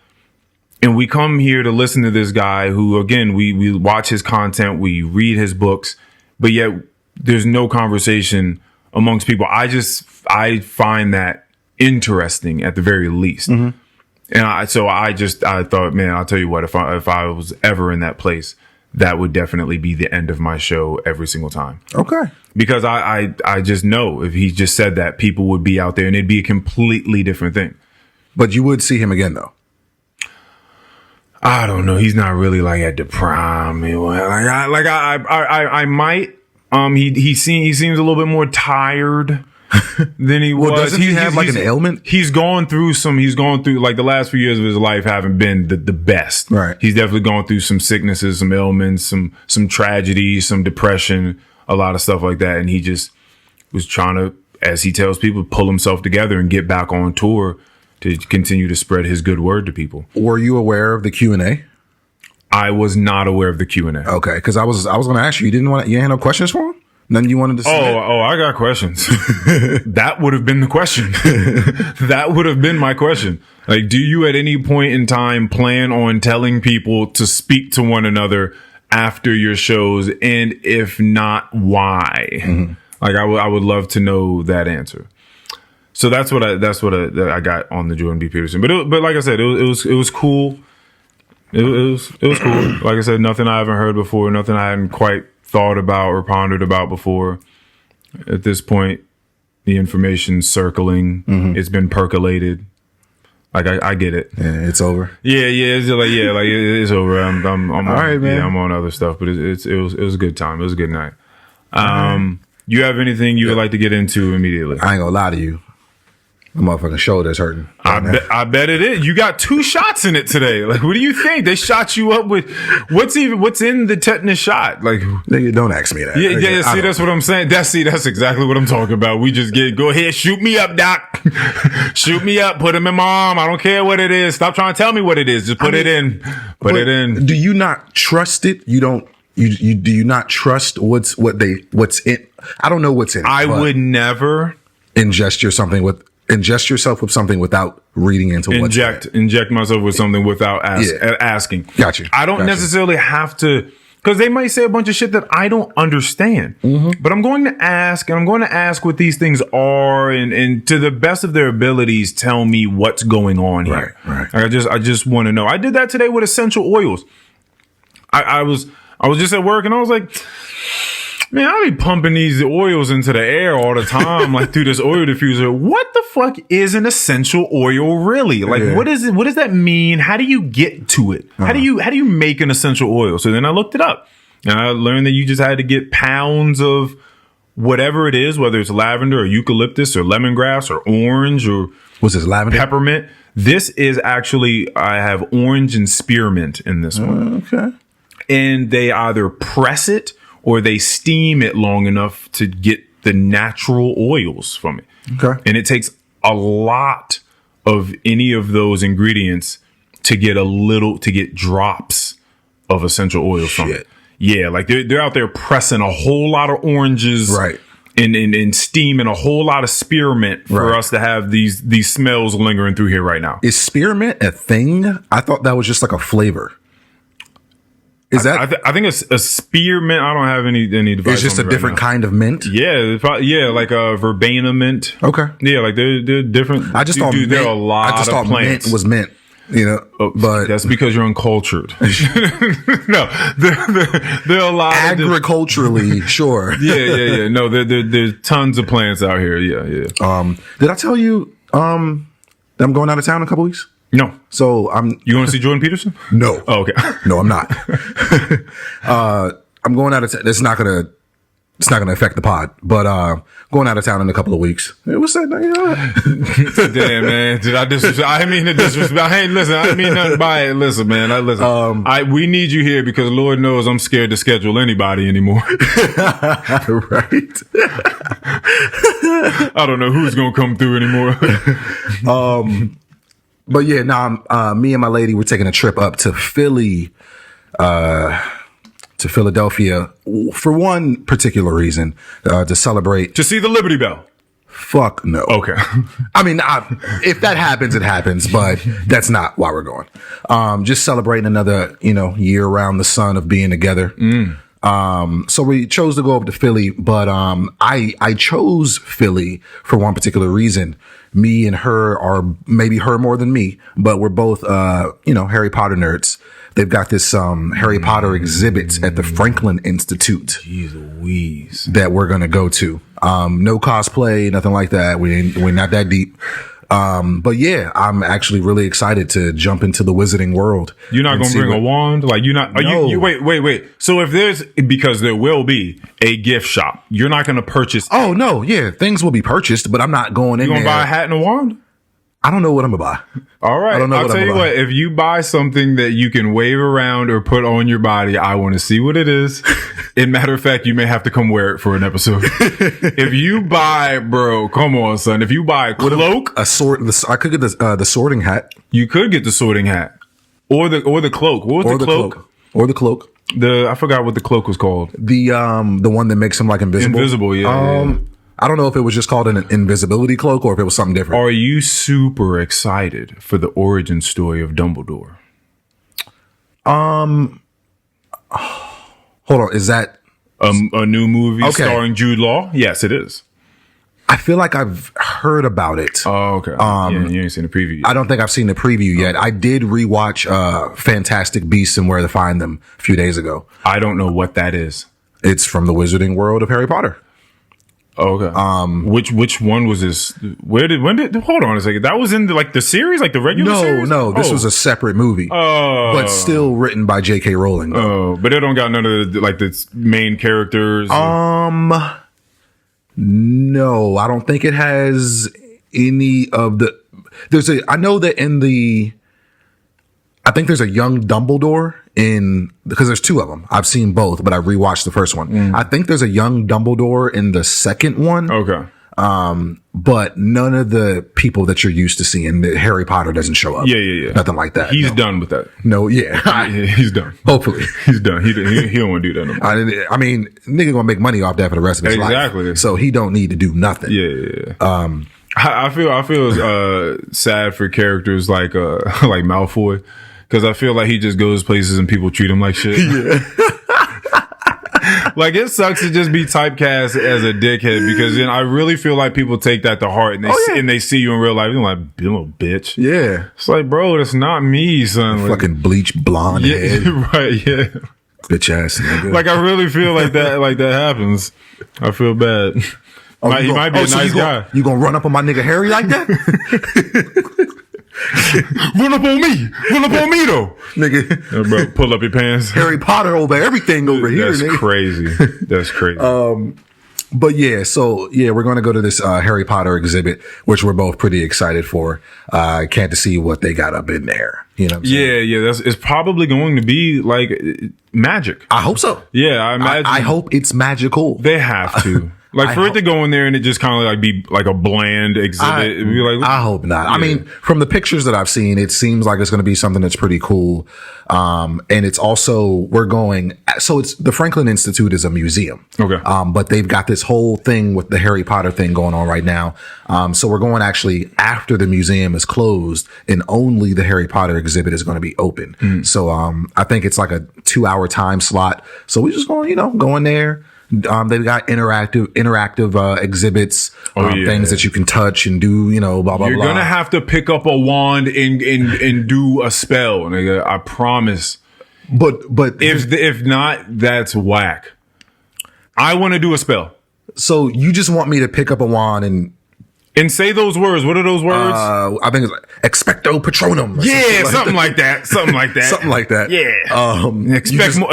And we come here to listen to this guy who, again, we watch his content, we read his books, but yet there's no conversation amongst people. I find that interesting at the very least. Mm-hmm. And I thought, man, I'll tell you what, if I was ever in that place, that would definitely be the end of my show every single time. Okay. Because I just know if he just said that, people would be out there and it'd be a completely different thing. But you would see him again, though. I don't know. He's not really like at the prime. I might. He seems a little bit more tired than he was. Doesn't he have like an ailment? He's gone through like the last few years of his life haven't been the best. Right. He's definitely gone through some sicknesses, some ailments, some tragedies, some depression, a lot of stuff like that. And he just was trying to, as he tells people, pull himself together and get back on tour to continue to spread his good word to people. Were you aware of the Q&A? I was not aware of the Q&A. Okay, because I was going to ask you. You had no questions for him? None you wanted to say? I got questions. That would have been the question. That would have been my question. Like, do you at any point in time plan on telling people to speak to one another after your shows? And if not, why? Mm-hmm. Like, I would love to know that answer. So that's what I got on the Jordan B. Peterson. But like I said, it was cool. It was cool. Like I said, nothing I haven't heard before, nothing I hadn't quite thought about or pondered about before. At this point, the information's circling. Mm-hmm. It's been percolated. Like I get it. Yeah, it's over. Yeah. It's over. I'm all right, man. Yeah, I'm on other stuff, but it was a good time. It was a good night. You have anything you would like to get into immediately? I ain't gonna lie to you. My motherfucking shoulder's hurting. I bet it is. You got 2 shots in it today. Like, what do you think? They shot you up with what's in the tetanus shot? Like, nigga, don't ask me that. Yeah. See, that's what I'm saying. That's exactly what I'm talking about. We just go ahead, shoot me up, doc. Shoot me up. Put him in my arm. I don't care what it is. Stop trying to tell me what it is. Just put it in. Put it in. Do you not trust it? You don't. You do you not trust what's in? I don't know what's in it. I would never ingest yourself with something without reading into what's in it. Inject myself with something without asking. Gotcha. I don't necessarily have to, because they might say a bunch of shit that I don't understand. Mm-hmm. But I'm going to ask, and I'm going to ask what these things are, and to the best of their abilities, tell me what's going on here. Right. I just want to know. I did that today with essential oils. I was just at work, and I was like, man, I be pumping these oils into the air all the time, like through this oil diffuser. What the fuck is an essential oil really? Like, what is it? What does that mean? How do you get to it? How do you make an essential oil? So then I looked it up, and I learned that you just had to get pounds of whatever it is, whether it's lavender or eucalyptus or lemongrass or orange or what's this, lavender? Peppermint. This is actually, I have orange and spearmint in this one. Okay. And they either press it or they steam it long enough to get the natural oils from it. Okay. And it takes a lot of any of those ingredients to get drops of essential oils from it. Yeah, like they're out there pressing a whole lot of oranges, right, and steaming a whole lot of spearmint for us to have these smells lingering through here right now. Is spearmint a thing? I thought that was just like a flavor. Is that? I think it's a spearmint. I don't have any advice. It's just a different kind of mint. Yeah, like a verbena mint. Okay. Yeah, like they're different. I just thought there are a lot of plants. mint was mint. But that's because you're uncultured. No, there are a lot agriculturally, sure. Yeah. No, there's tons of plants out here. Yeah. Did I tell you that I'm going out of town in a couple weeks? No. So You want to see Jordan Peterson? No. Oh, okay. No, I'm not. I'm going out of town. It's not gonna affect the pod, but going out of town in a couple of weeks. It was that. Damn, man. Did I disrespect? I didn't mean to disrespect. Hey, listen, I didn't mean nothing by it. Listen, man. We need you here because Lord knows I'm scared to schedule anybody anymore. Right. I don't know who's gonna come through anymore. But yeah, me and my lady were taking a trip up to Philly, to Philadelphia for one particular reason, to celebrate. To see the Liberty Bell. Fuck no. Okay. I mean, if that happens, it happens, but that's not why we're going. Just celebrating another, year around the sun of being together. So we chose to go up to Philly, but I chose Philly for one particular reason. Me and her are maybe her more than me, but we're both Harry Potter nerds. They've got this Harry Potter exhibit at the Franklin Institute. Jeez Louise. That we're gonna go to. No cosplay, nothing like that. We're not that deep. But yeah, I'm actually really excited to jump into the wizarding world. You're not going to bring a wand? Like you're not, No. you wait. So because there will be a gift shop, you're not going to purchase. Oh no. Yeah. Things will be purchased, but I'm not going in there. You going to buy a hat and a wand? I don't know what I'm gonna buy. All right. I don't know I'll what I'm tell you gonna what, if you buy something that you can wave around or put on your body, I want to see what it is. In matter of fact, you may have to come wear it for an episode. If you buy, bro, come on, son. If you buy a cloak, I could get the sorting hat. You could get the sorting hat or the cloak. What was the cloak? Or the cloak. I forgot what the cloak was called. The one that makes him like invisible. Invisible, yeah. I don't know if it was just called an invisibility cloak or if it was something different. Are you super excited for the origin story of Dumbledore? Hold on. Is that a new movie starring Jude Law? Yes, it is. I feel like I've heard about it. Oh, okay. You ain't seen the preview yet. I don't think I've seen the preview yet. I did rewatch Fantastic Beasts and Where to Find Them a few days ago. I don't know what that is. It's from the wizarding world of Harry Potter. Oh, okay. Which one was this? When did hold on a second. That was in the series, like the regular series? No, this was a separate movie. But still written by J.K. Rowling. Oh, but it don't got none of the main characters. No, I don't think it has any of the I know that I think there's a young Dumbledore because there's two of them. I've seen both, but I rewatched the first one. I think there's a young Dumbledore in the second one. Okay. But none of the people that you're used to seeing, Harry Potter doesn't show up. Yeah. Nothing like that. He's done with that. No, yeah. He's done. Hopefully. He's done. He don't want to do that no more. I mean, nigga gonna make money off that for the rest of his life. Exactly. So he don't need to do nothing. Yeah. I feel sad for characters like Malfoy. Because I feel like he just goes places and people treat him like shit. Yeah. Like, it sucks to just be typecast as a dickhead because then I really feel like people take that to heart and they see you in real life. You're like, you little bitch. Yeah. It's like, bro, that's not me, son. Fucking bleach blonde head. Right, yeah. Bitch ass nigga. Like, I really feel like that happens. I feel bad. He might be a nice guy. You gonna run up on my nigga Harry like that? Run up on me though, nigga. Bro, pull up your pants. Harry Potter over everything over here. That's crazy. That's crazy. But yeah, we're going to go to this Harry Potter exhibit, which we're both pretty excited for. Can't to see what they got up in there. You know what I'm saying? Yeah. It's probably going to be like magic. I hope so. Yeah, I imagine. I hope it's magical. They have to. Like for it to go in there and it just kind of like be like a bland exhibit. It'd be like, I hope not. Yeah. I mean, from the pictures that I've seen, it seems like it's going to be something that's pretty cool. And it's also, it's the Franklin Institute is a museum. Okay. But they've got this whole thing with the Harry Potter thing going on right now. So we're going actually after the museum is closed and only the Harry Potter exhibit is going to be open. So, I think it's like a 2-hour time slot. So we're just going, go in there. They've got interactive exhibits, things that you can touch and do, blah, blah, blah. You're going to have to pick up a wand and do a spell, nigga. I promise. But if not, that's whack. I want to do a spell. So you just want me to pick up a wand and say those words. What are those words? I think it's like expecto patronum. Yeah, something like that. Something like that. Something like that. Yeah.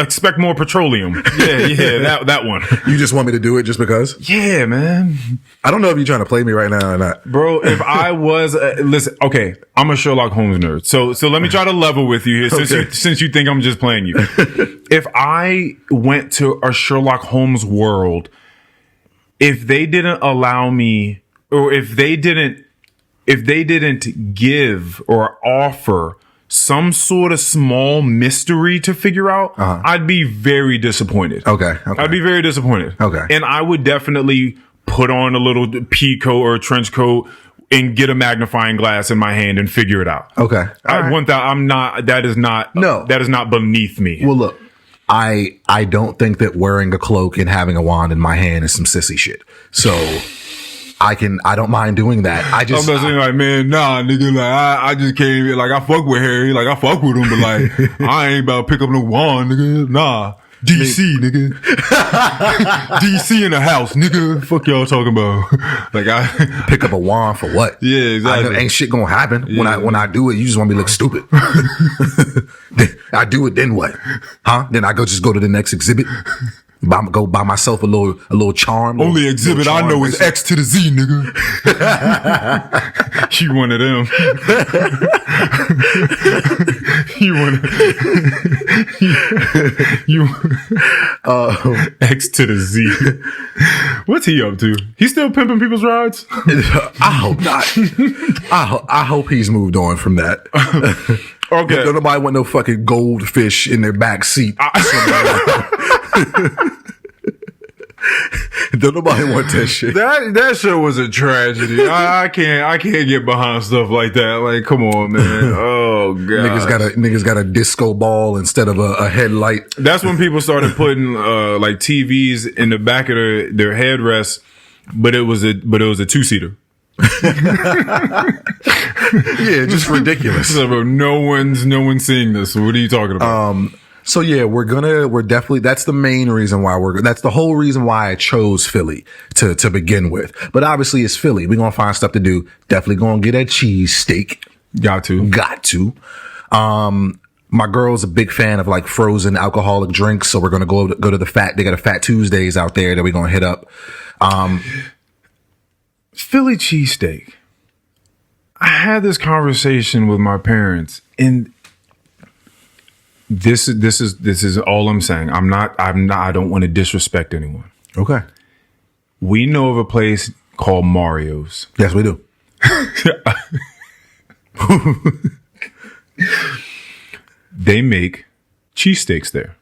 Expect more petroleum. Yeah, that one. You just want me to do it just because? Yeah, man. I don't know if you're trying to play me right now or not. Bro, if I was, listen, okay, I'm a Sherlock Holmes nerd. So let me try to level with you here since you think I'm just playing you. If I went to a Sherlock Holmes world, if they didn't allow me, or if they didn't give or offer some sort of small mystery to figure out, I'd be very disappointed. Okay. I'd be very disappointed. Okay. And I would definitely put on a little pea coat or a trench coat and get a magnifying glass in my hand and figure it out. Okay. That is not beneath me. Well, look, I don't think that wearing a cloak and having a wand in my hand is some sissy shit. So I don't mind doing that. I'm not saying like, man, nah, nigga, like, I just came here, like, I fuck with Harry, like, I fuck with him, but like, I ain't about to pick up no wand, nigga, nah. DC, nigga. DC in the house, nigga. Fuck y'all talking about. Like, I pick up a wand for what? Yeah, exactly. Ain't shit gonna happen. Yeah. When I do it, you just want me to look stupid. I do it, then what? Huh? Then I go to the next exhibit. Go buy myself a little charm. Only exhibit I know is X to the Z, nigga. You one of them. you X to the Z. What's he up to? He's still pimping people's rides? I hope not. I hope he's moved on from that. Okay. Don't nobody want no fucking goldfish in their back seat. Don't nobody want that shit. That shit was a tragedy. I can't get behind stuff like that. Like, come on, man. Oh god. Niggas got a disco ball instead of a headlight. That's when people started putting like TVs in the back of their headrests, but it was a 2-seater. Yeah, just ridiculous. So, no one's seeing this. So what are you talking about? So yeah, we're definitely, that's the main reason why that's the whole reason why I chose Philly to begin with. But obviously it's Philly. We're going to find stuff to do. Definitely going to get a cheese steak. Got to. My girl's a big fan of like frozen alcoholic drinks. So we're going to go to they got a Fat Tuesdays out there that we're going to hit up. Philly cheesesteak. I had this conversation with my parents, and this is all I'm saying. I don't want to disrespect anyone. Okay. We know of a place called Mario's. Yes, we do. They make cheesesteaks there.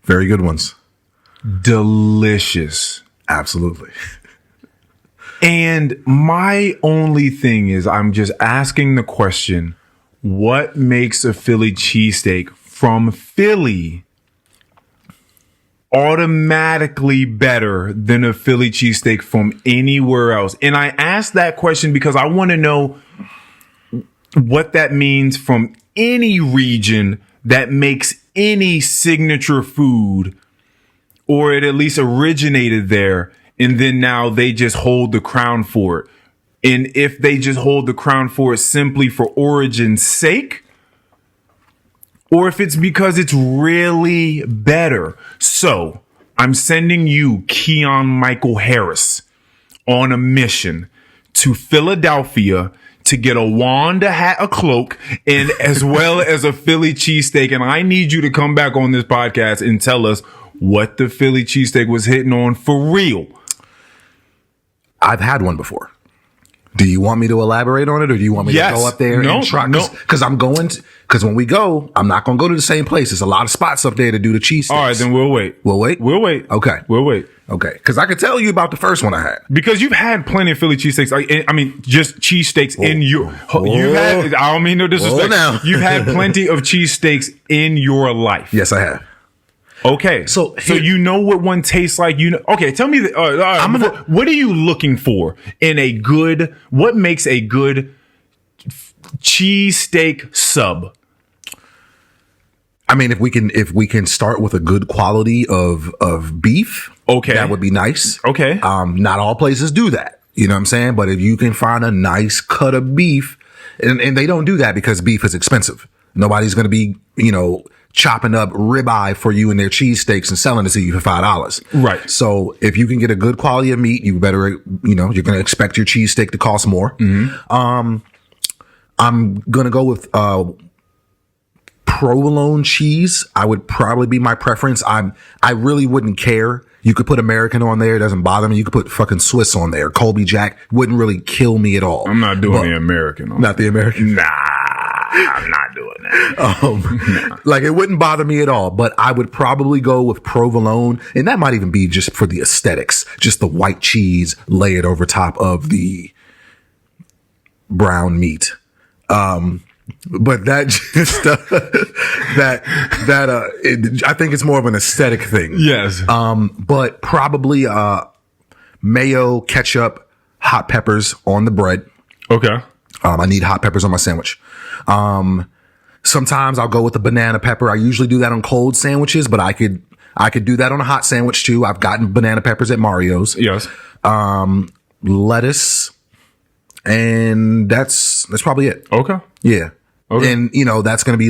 Very good ones. Delicious. Absolutely. And my only thing is, I'm just asking the question, what makes a Philly cheesesteak from Philly automatically better than a Philly cheesesteak from anywhere else? And I ask that question because I want to know what that means from any region that makes any signature food, or it at least originated there, and then now they just hold the crown for it. And if they just hold the crown for it simply for origin's sake, or if it's because it's really better. So I'm sending you, Keion Michael Harris, on a mission to Philadelphia to get a wand, a hat, a cloak, and as well as a Philly cheesesteak. And I need you to come back on this podcast and tell us what the Philly cheesesteak was hitting on for real. I've had one before. Do you want me to elaborate on it, or do you want me to go up there and try? Because because when we go, I'm not going to go to the same place. There's a lot of spots up there to do the cheese. All right, then we'll wait. We'll wait? We'll wait. Okay. We'll wait. Okay. Because I could tell you about the first one I had. Because you've had plenty of Philly cheesesteaks. I mean, just cheesesteaks in your... You've had... I don't mean no disrespect. Now. You've had plenty of cheesesteaks in your life. Yes, I have. Okay. So you know what one tastes like? You know. Okay, tell me... what are you looking for in a good... What makes a good cheesesteak sub? I mean, if we can start with a good quality of beef, okay, that would be nice. Okay. Not all places do that. You know what I'm saying? But if you can find a nice cut of beef, and they don't do that because beef is expensive. Nobody's going to be, chopping up ribeye for you in their cheesesteaks and selling it to you for $5. Right. So if you can get a good quality of meat, you better, you're going to expect your cheesesteak to cost more. Mm-hmm. I'm going to go with, provolone cheese. I would probably be my preference. I really wouldn't care. You could put American on there. It doesn't bother me. You could put fucking Swiss on there. Colby Jack wouldn't really kill me at all. I'm not doing the American. Not the American? Nah, I'm not doing that. Like it wouldn't bother me at all, but I would probably go with provolone. And that might even be just for the aesthetics, just the white cheese layered over top of the brown meat. But that just I think it's more of an aesthetic thing. Yes. But probably mayo, ketchup, hot peppers on the bread. Okay. I need hot peppers on my sandwich. Sometimes I'll go with the banana pepper. I usually do that on cold sandwiches, but I could do that on a hot sandwich too. I've gotten banana peppers at Mario's. Yes. Lettuce, and that's probably it. Okay. Yeah. Okay. And that's going to be,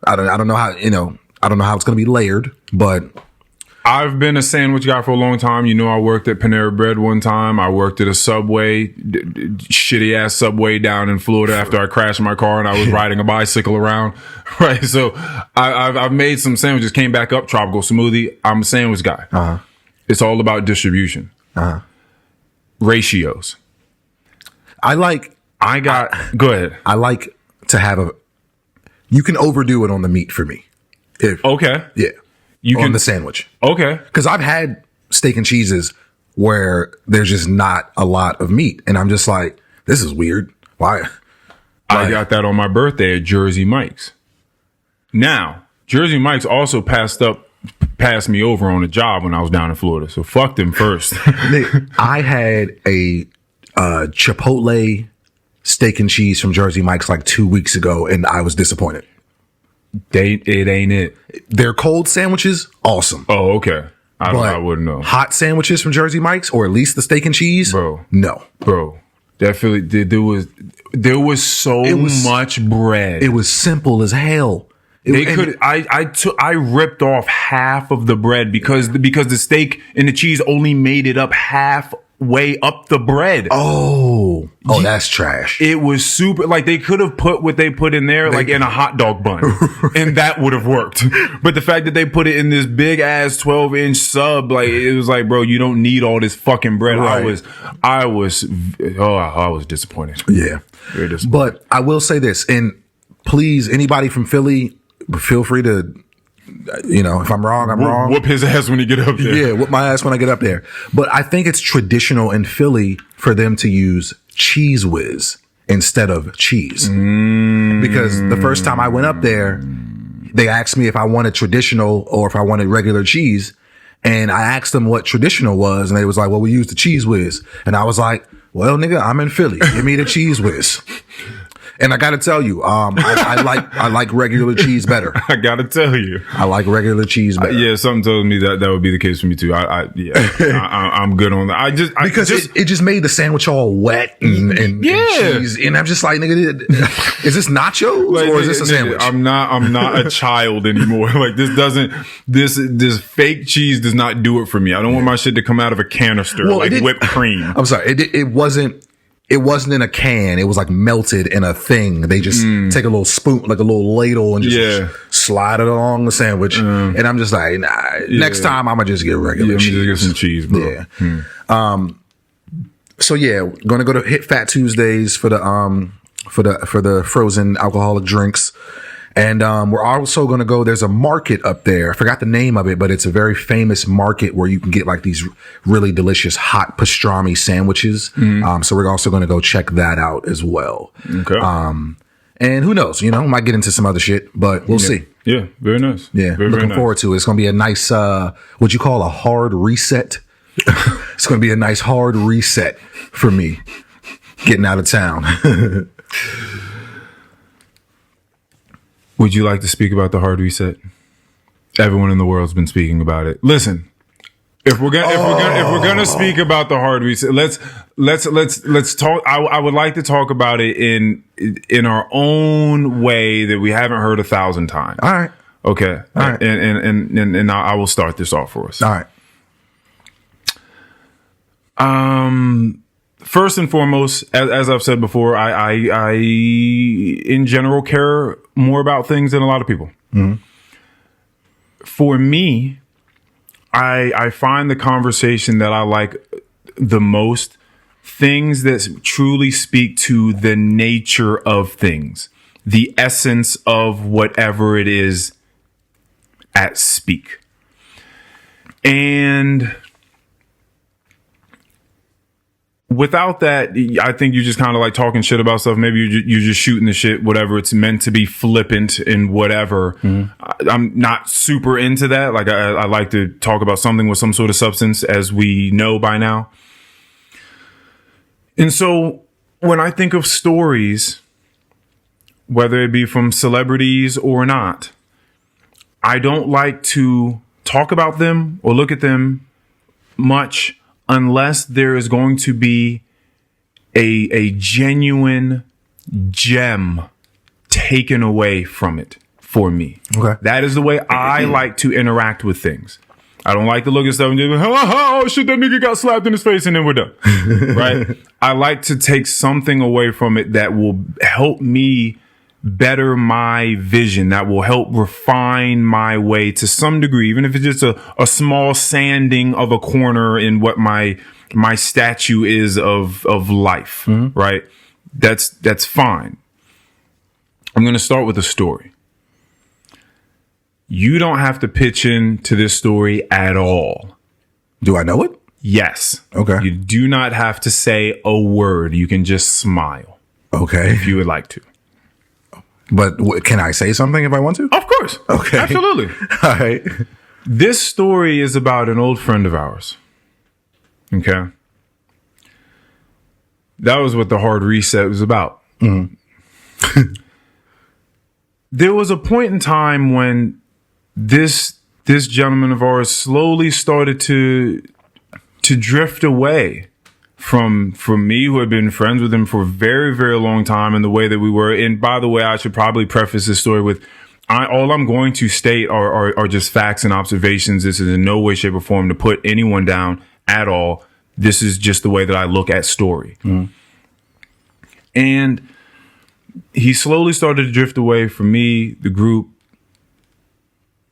I don't know how it's going to be layered, but I've been a sandwich guy for a long time. I worked at Panera Bread one time. I worked at a Subway, shitty ass Subway down in Florida after I crashed my car and I was riding a bicycle around. Right. So I've made some sandwiches, came back up, tropical smoothie. I'm a sandwich guy. Uh-huh. It's all about distribution. Uh-huh. Ratios. Go ahead. I like to have you can overdo it on the meat for me. Okay. Yeah. You on the sandwich. Okay. Because I've had steak and cheeses where there's just not a lot of meat. And I'm just like, this is weird. Why? I got that on my birthday at Jersey Mike's. Now, Jersey Mike's also passed me over on a job when I was down in Florida. So fuck them first. I had a Chipotle steak and cheese from Jersey Mike's like 2 weeks ago, and I was disappointed. It ain't it. Their cold sandwiches, awesome. Oh, okay. I wouldn't know. Hot sandwiches from Jersey Mike's, or at least the steak and cheese, bro. No, bro. Definitely, there was so much bread. It was simple as hell. I ripped off half of the bread because the steak and the cheese only made it up halfway up the bread. Oh, that's trash. It was super, like they could have put what they put in there like in a hot dog bun and that would have worked. But the fact that they put it in this big ass 12-inch sub, like it was like, bro, you don't need all this fucking bread. Right. I was disappointed. Yeah. Very disappointed. But I will say this, and please, anybody from Philly, feel free to, if I'm wrong, I'm wrong. Whoop his ass when you get up there. Yeah, whoop my ass when I get up there. But I think it's traditional in Philly for them to use Cheese Whiz instead of cheese. Because the first time I went up there, they asked me if I wanted traditional or if I wanted regular cheese. And I asked them what traditional was. And they was like, well, we use the Cheese Whiz. And I was like, well, nigga, I'm in Philly. Give me the Cheese Whiz. And I got to tell you, I like regular cheese better. I got to tell you, I like regular cheese better. Yeah, something tells me that would be the case for me too. I'm good on that. Because it just made the sandwich all wet and cheese, and I'm just like, nigga, is this nachos or is this a sandwich? I'm not a child anymore. Like this fake cheese does not do it for me. I don't want my shit to come out of a canister whipped cream. I'm sorry, it wasn't in a can. It was like melted in a thing. They just take a little spoon, like a little ladle, and just slide it along the sandwich. And I'm just like, nah. Next time, I'm gonna just get regular cheese. Just get some cheese, bro. Yeah. So yeah, going to go to Hit Fat Tuesdays for the frozen alcoholic drinks. And we're also going to go, there's a market up there. I forgot the name of it, but it's a very famous market where you can get like these really delicious hot pastrami sandwiches. So we're also going to go check that out as well. Okay. And who knows, might get into some other shit, but we'll see. Yeah, very nice. Yeah, looking forward to it. It's going to be a nice, what you call a hard reset. It's going to be a nice hard reset for me getting out of town. Would you like to speak about the hard reset? Everyone in the world's been speaking about it. Listen, if we're gonna speak about the hard reset, let's talk. I would like to talk about it in our own way that we haven't heard 1,000 times. All right. Okay. All right. And I will start this off for us. All right. First and foremost, as I've said before, I in general care more about things than a lot of people. Mm-hmm. For me, I find the conversation that I like the most things that truly speak to the nature of things, the essence of whatever it is at speak. And without that, I think you're just kind of like talking shit about stuff. Maybe you're just shooting the shit, whatever. It's meant to be flippant and whatever. Mm-hmm. I'm not super into that. Like I like to talk about something with some sort of substance, as we know by now. And so when I think of stories, whether it be from celebrities or not, I don't like to talk about them or look at them much unless there is going to be a genuine gem taken away from it for me. Okay. That is the way I like to interact with things. I don't like to look at stuff and just be, oh shit, that nigga got slapped in his face and then we're done. Right? I like to take something away from it that will help me better my vision, that will help refine my way to some degree, even if it's just a small sanding of a corner in what my statue is of life. Mm-hmm. Right? That's fine. I'm going to start with a story. You don't have to pitch in to this story at all. Do I know it? Yes. Okay. You do not have to say a word. You can just smile. Okay. If you would like to. But can I say something if I want to? Of course. Okay. Absolutely. All right. This story is about an old friend of ours. Okay. That was what the hard reset was about. Mm-hmm. There was a point in time when this gentleman of ours slowly started to drift away from me, who had been friends with him for a very, very long time, in the way that we were. And by the way, I should probably preface this story with, all I'm going to state are just facts and observations. This is in no way, shape, or form to put anyone down at all. This is just the way that I look at story. Mm. And he slowly started to drift away from me, the group.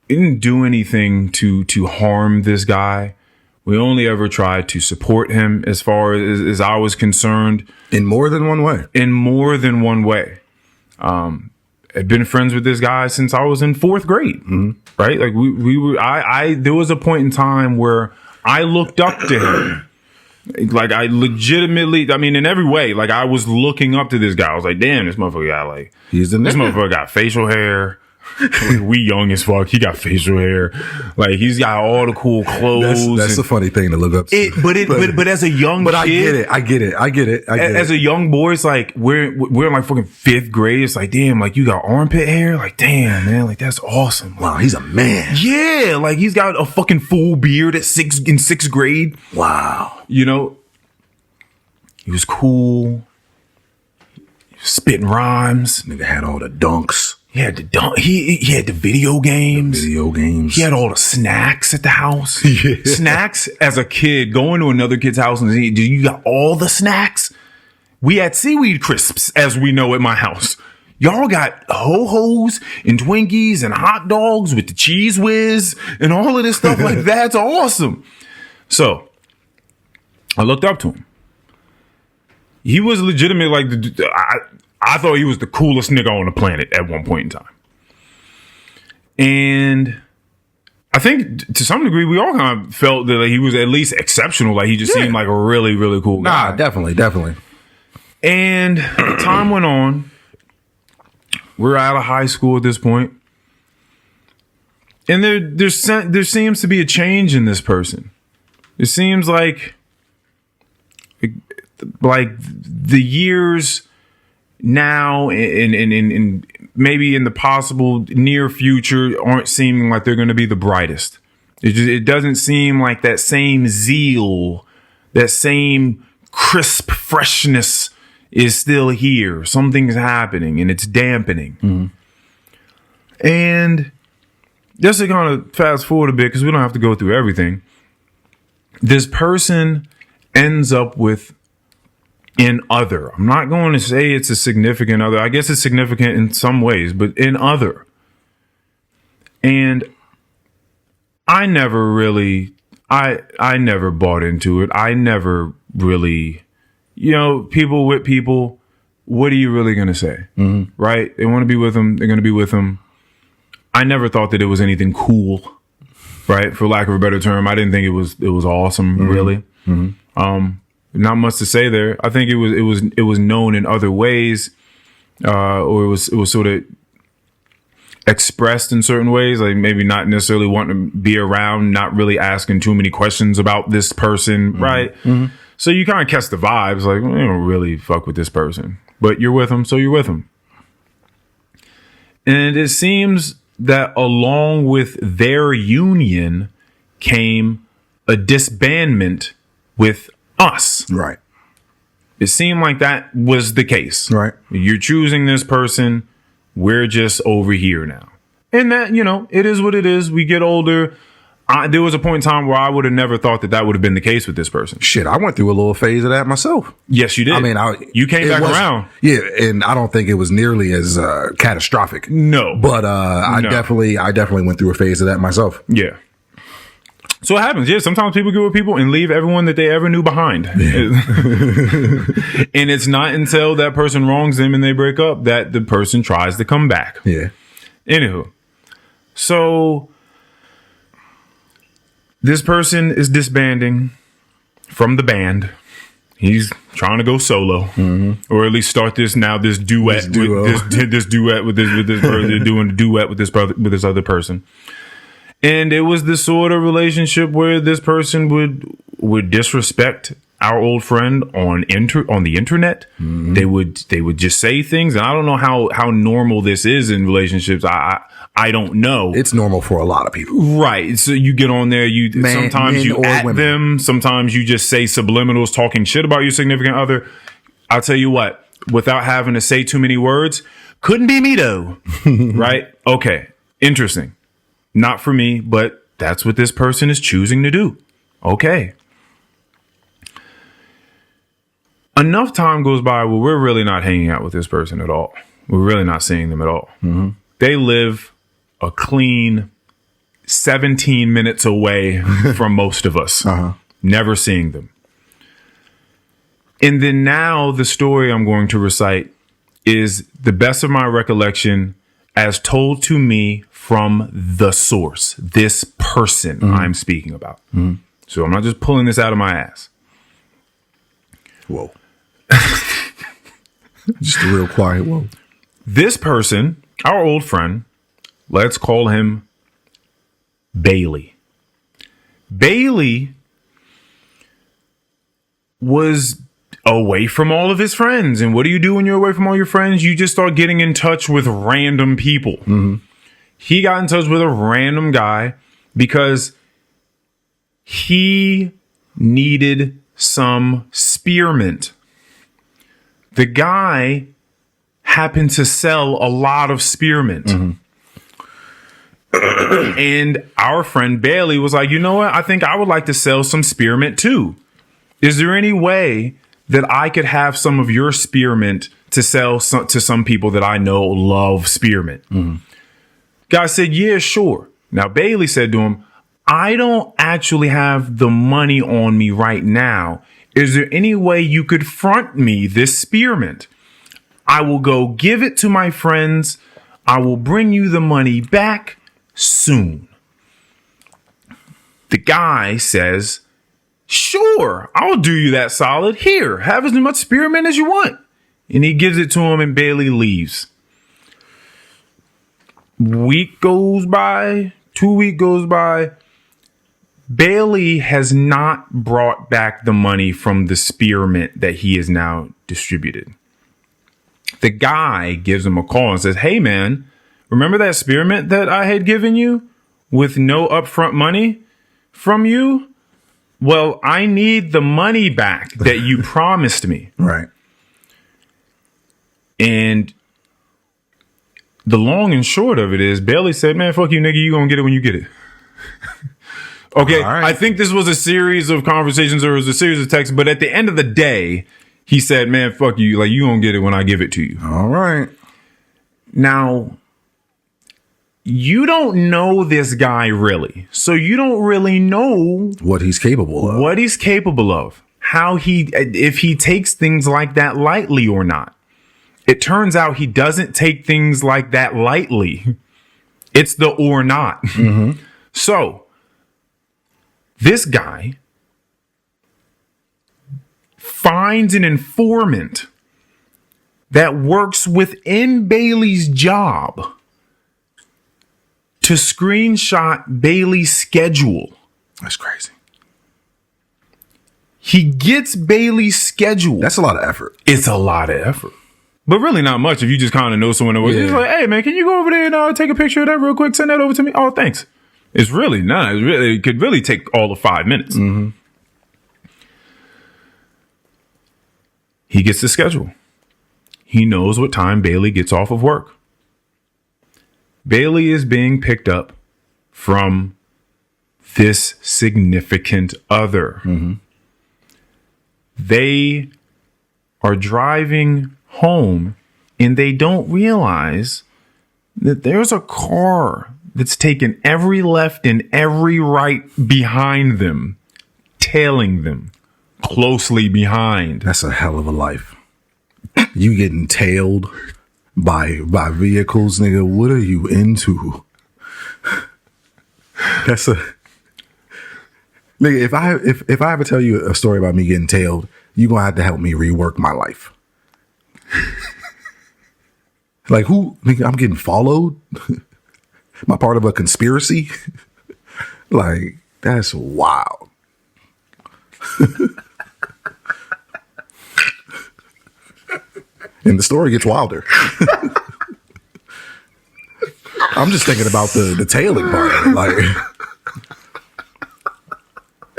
Didn't do anything to harm this guy. We only ever tried to support him as far as I was concerned. In more than one way. In more than one way. I've been friends with this guy since I was in 4th grade. Mm-hmm. Right? Like we were, there was a point in time where I looked up to him. Like I legitimately, in every way, like I was looking up to this guy. I was like, damn, this motherfucker got like, this motherfucker got facial hair. We young as fuck. He got facial hair. Like he's got all the cool clothes. That's a funny thing to look up to. But as a young kid, I get it. As a young boy, it's like we're in like fucking 5th grade. It's like, damn, like you got armpit hair. Like, damn, man, like that's awesome. Wow, he's a man. Yeah, like he's got a fucking full beard in 6th grade. Wow. You know, he was cool. He was spitting rhymes. Nigga had all the dunks. He had he had the video games. He had all the snacks at the house. Yeah. Snacks as a kid, going to another kid's house and saying, you got all the snacks? We had seaweed crisps, as we know, at my house. Y'all got ho-hos and Twinkies and hot dogs with the cheese whiz and all of this stuff like that. It's awesome. So I looked up to him. he was legitimate. Like, I thought he was the coolest nigga on the planet at one point in time. And I think to some degree, we all kind of felt that he was at least exceptional. Like, he just seemed like a really, really cool guy. Nah, definitely. And time went on. We're out of high school at this point. And there seems to be a change in this person. It seems like the years now and maybe in the possible near future aren't seeming like they're going to be the brightest. It doesn't seem like that same zeal, that same crisp freshness is still here. Something's happening and it's dampening. Mm-hmm. And just to kind of fast forward a bit, because we don't have to go through everything. This person ends up with an other. I'm not going to say it's a significant other. I guess it's significant in some ways, but an other. And I never really, I never bought into it. I never really, people with people, what are you really going to say? Mm-hmm. Right? They want to be with them. They're going to be with them. I never thought that it was anything cool, right? For lack of a better term, I didn't think it was awesome, mm-hmm. really. Mm-hmm. Not much to say there. I think it was known in other ways, or it was sort of expressed in certain ways, like maybe not necessarily wanting to be around, not really asking too many questions about this person, mm-hmm. right? Mm-hmm. So you kind of catch the vibes, like, well, you don't really fuck with this person, but you're with them, so you're with them. And it seems that along with their union came a disbandment with us. Right. It seemed like that was the case. Right. You're choosing this person. We're just over here now. And that, it is what it is. We get older. There was a point in time where I would have never thought that would have been the case with this person. Shit, I went through a little phase of that myself. Yes, you did. I mean, you came back around. Yeah, and I don't think it was nearly as catastrophic. No, but I definitely went through a phase of that myself. Yeah. So it happens. Yeah, sometimes people get with people and leave everyone that they ever knew behind. Yeah. And it's not until that person wrongs them and they break up that the person tries to come back. Yeah. Anywho, so this person is disbanding from the band. He's trying to go solo, mm-hmm. or at least start this duet with this person, doing a duet with this other person. And it was this sort of relationship where this person would disrespect our old friend on the internet. Mm-hmm. They would just say things, and I don't know how normal this is in relationships. I don't know. It's normal for a lot of people. Right. So you get on there, sometimes you at them, sometimes you just say subliminals talking shit about your significant other. I'll tell you what, without having to say too many words, couldn't be me though. Right? Okay. Interesting. Not for me, but that's what this person is choosing to do. Okay. Enough time goes by where we're really not hanging out with this person at all. We're really not seeing them at all. Mm-hmm. They live a clean 17 minutes away from most of us. Uh-huh. Never seeing them. And then now the story I'm going to recite is the best of my recollection as told to me from the source, this person mm-hmm. I'm speaking about. Mm-hmm. So I'm not just pulling this out of my ass. Whoa. Just a real quiet whoa. This person, our old friend, let's call him Bailey. Bailey was away from all of his friends. And what do you do when you're away from all your friends? You just start getting in touch with random people. Mm-hmm. He got in touch with a random guy because he needed some spearmint. The guy happened to sell a lot of spearmint. Mm-hmm. And our friend Bailey was like, you know what? I think I would like to sell some spearmint too. Is there any way that I could have some of your spearmint to sell to some people that I know love spearmint? Mm-hmm. Guy said, yeah, sure. Now, Bailey said to him, I don't actually have the money on me right now. Is there any way you could front me this spearmint? I will go give it to my friends. I will bring you the money back soon. The guy says, sure, I'll do you that solid. Here, have as much spearmint as you want. And he gives it to him, and Bailey leaves. Week goes by, 2 weeks goes by. Bailey has not brought back the money from the spearmint that he has now distributed. The guy gives him a call and says, hey, man, remember that spearmint that I had given you with no upfront money from you? Well, I need the money back that you promised me. Right. And the long and short of it is Bailey said, man, fuck you, nigga. You gonna get it when you get it. Okay. Right. I think this was a series of conversations or it was a series of texts. But at the end of the day, he said, man, fuck you. Like, you gonna get it when I give it to you. All right. Now, you don't know this guy really. So you don't really know what he's capable of. What he's capable of. How if he takes things like that lightly or not. It turns out he doesn't take things like that lightly. It's the or not. Mm-hmm. So this guy finds an informant that works within Bailey's job to screenshot Bailey's schedule. That's crazy. He gets Bailey's schedule. That's a lot of effort. It's a lot of effort. But really not much if you just kind of know someone. It's like, hey, man, can you go over there and take a picture of that real quick? Send that over to me. Oh, thanks. It's really not. It could really take all of 5 minutes. Mm-hmm. He gets the schedule. He knows what time Bailey gets off of work. Bailey is being picked up from this significant other. Mm-hmm. They are driving home and they don't realize that there's a car that's taken every left and every right behind them, tailing them closely behind. That's a hell of a life. You getting tailed by vehicles, nigga. What are you into? That's a nigga. If I ever tell you a story about me getting tailed, you're gonna have to help me rework my life. Like, who, nigga, I'm getting followed? Am I part of a conspiracy? Like, that's wild. And the story gets wilder. I'm just thinking about the tailing part of it. Like,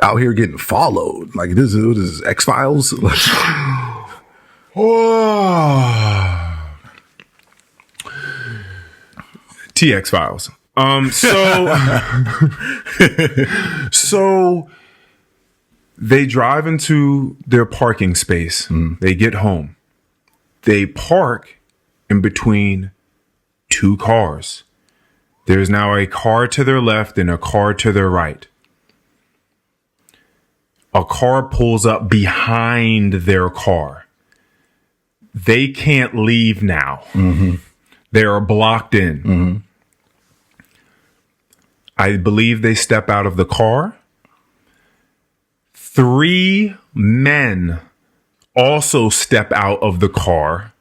out here getting followed. Like, this is X-Files. Like, TX Files. So they drive into their parking space. Mm. They get home. They park in between two cars. There's now a car to their left and a car to their right. A car pulls up behind their car. They can't leave now. Mm-hmm. They are blocked in. Mm-hmm. I believe they step out of the car. 3 men also step out of the car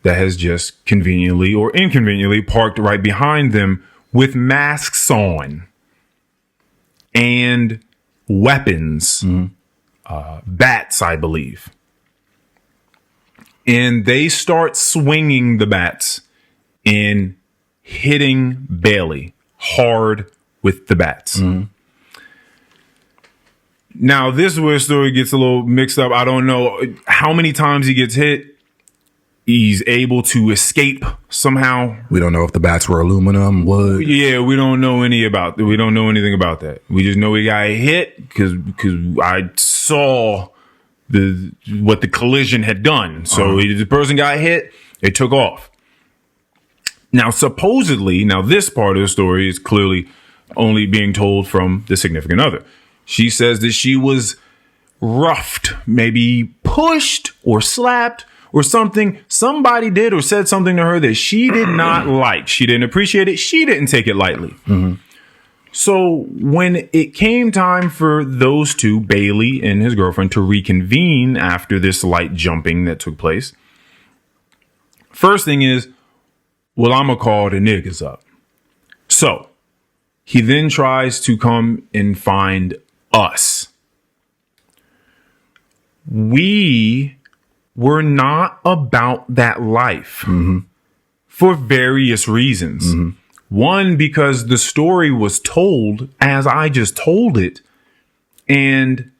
that has just conveniently or inconveniently parked right behind them with masks on and weapons, bats, I believe. And they start swinging the bats and hitting Bailey hard with the bats. Mm-hmm. Now, this is where the story gets a little mixed up. I don't know how many times he gets hit. He's able to escape somehow. We don't know if the bats were aluminum, wood. Yeah, we don't know anything about that. We just know he got hit because I saw what the collision had done. So the person got hit, it took off. Now, supposedly, this part of the story is clearly only being told from the significant other. She says that she was roughed, maybe pushed or slapped or something. Somebody did or said something to her that she did not like. She didn't appreciate it. She didn't take it lightly. Mm-hmm. So when it came time for those two, Bailey and his girlfriend, to reconvene after this light jumping that took place, first thing is, well, I'm going to call the niggas up. So he then tries to come and find us. We were not about that life for various reasons. Mm-hmm. One, because the story was told as I just told it, and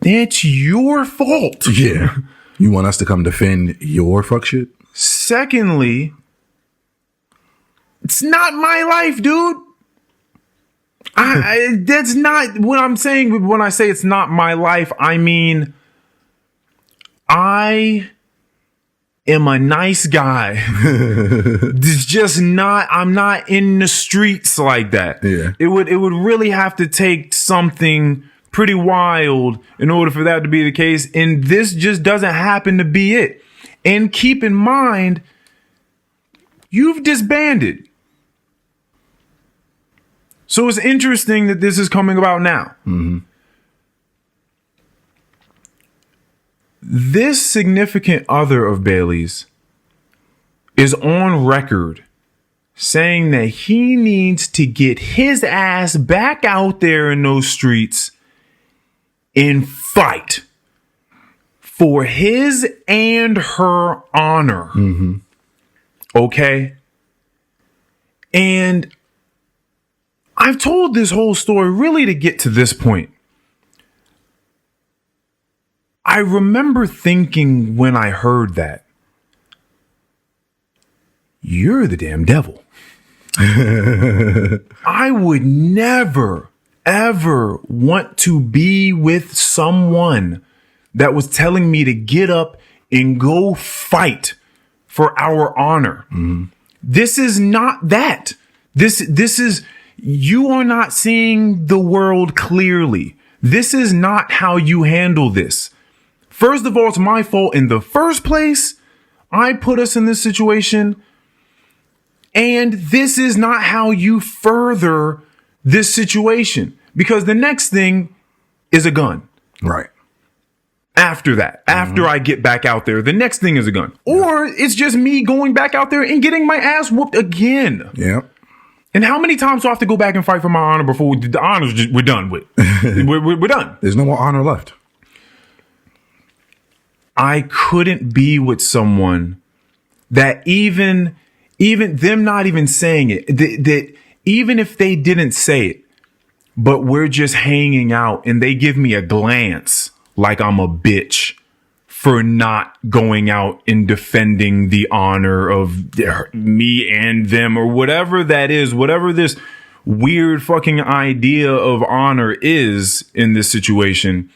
it's your fault. Yeah. You want us to come defend your fuck shit? Secondly, it's not my life, dude. That's not what I'm saying. When I say it's not my life, I mean, I am a nice guy. It's just not, I'm not in the streets like that. Yeah. It would really have to take something pretty wild in order for that to be the case. And this just doesn't happen to be it. And keep in mind, you've disbanded. So it's interesting that this is coming about now. Mm-hmm. This significant other of Bailey's is on record saying that he needs to get his ass back out there in those streets and fight for his and her honor. Mm-hmm. Okay? And I've told this whole story really to get to this point. I remember thinking when I heard that, you're the damn devil. I would never, ever want to be with someone that was telling me to get up and go fight for our honor. Mm-hmm. This is not that. This is, you are not seeing the world clearly. This is not how you handle this. First of all, it's my fault in the first place. I put us in this situation. And this is not how you further this situation. Because the next thing is a gun. Right. After that, after I get back out there, the next thing is a gun. Or it's just me going back out there and getting my ass whooped again. Yeah. And how many times do I have to go back and fight for my honor before the honors we're done with? we're done. There's no more honor left. I couldn't be with someone that even them not even saying it, that even if they didn't say it, but we're just hanging out and they give me a glance like I'm a bitch for not going out and defending the honor of me and them or whatever that is, whatever this weird fucking idea of honor is in this situation.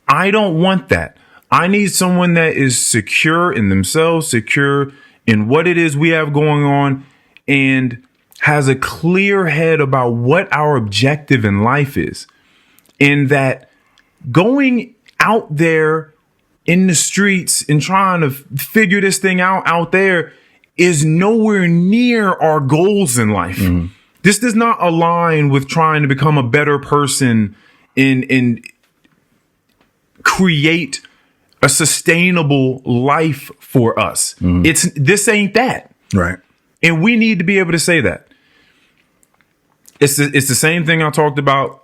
I don't want that. I need someone that is secure in themselves, secure in what it is we have going on, and has a clear head about what our objective in life is. And that going out there in the streets and trying to figure this thing out there is nowhere near our goals in life. Mm-hmm. This does not align with trying to become a better person and create a sustainable life for us. Mm-hmm. This ain't that. Right. And we need to be able to say that. It's the same thing I talked about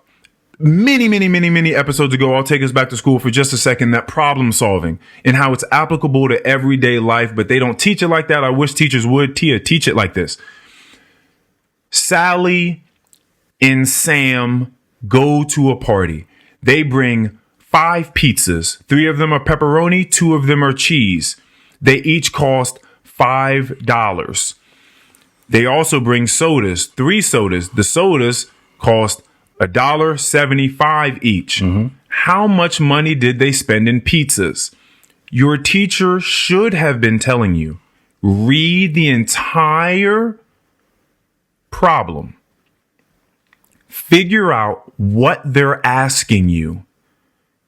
many episodes ago. I'll take us back to school for just a second. That problem solving and how it's applicable to everyday life, but they don't teach it like that. I wish teachers would. Teach it like this. Sally and Sam go to a party. They bring 5 pizzas. 3 of them are pepperoni. 2 of them are cheese. They each cost $5. They also bring sodas, 3 sodas. The sodas cost $1.75 each. Mm-hmm. How much money did they spend in pizzas? Your teacher should have been telling you, read the entire problem. Figure out what they're asking you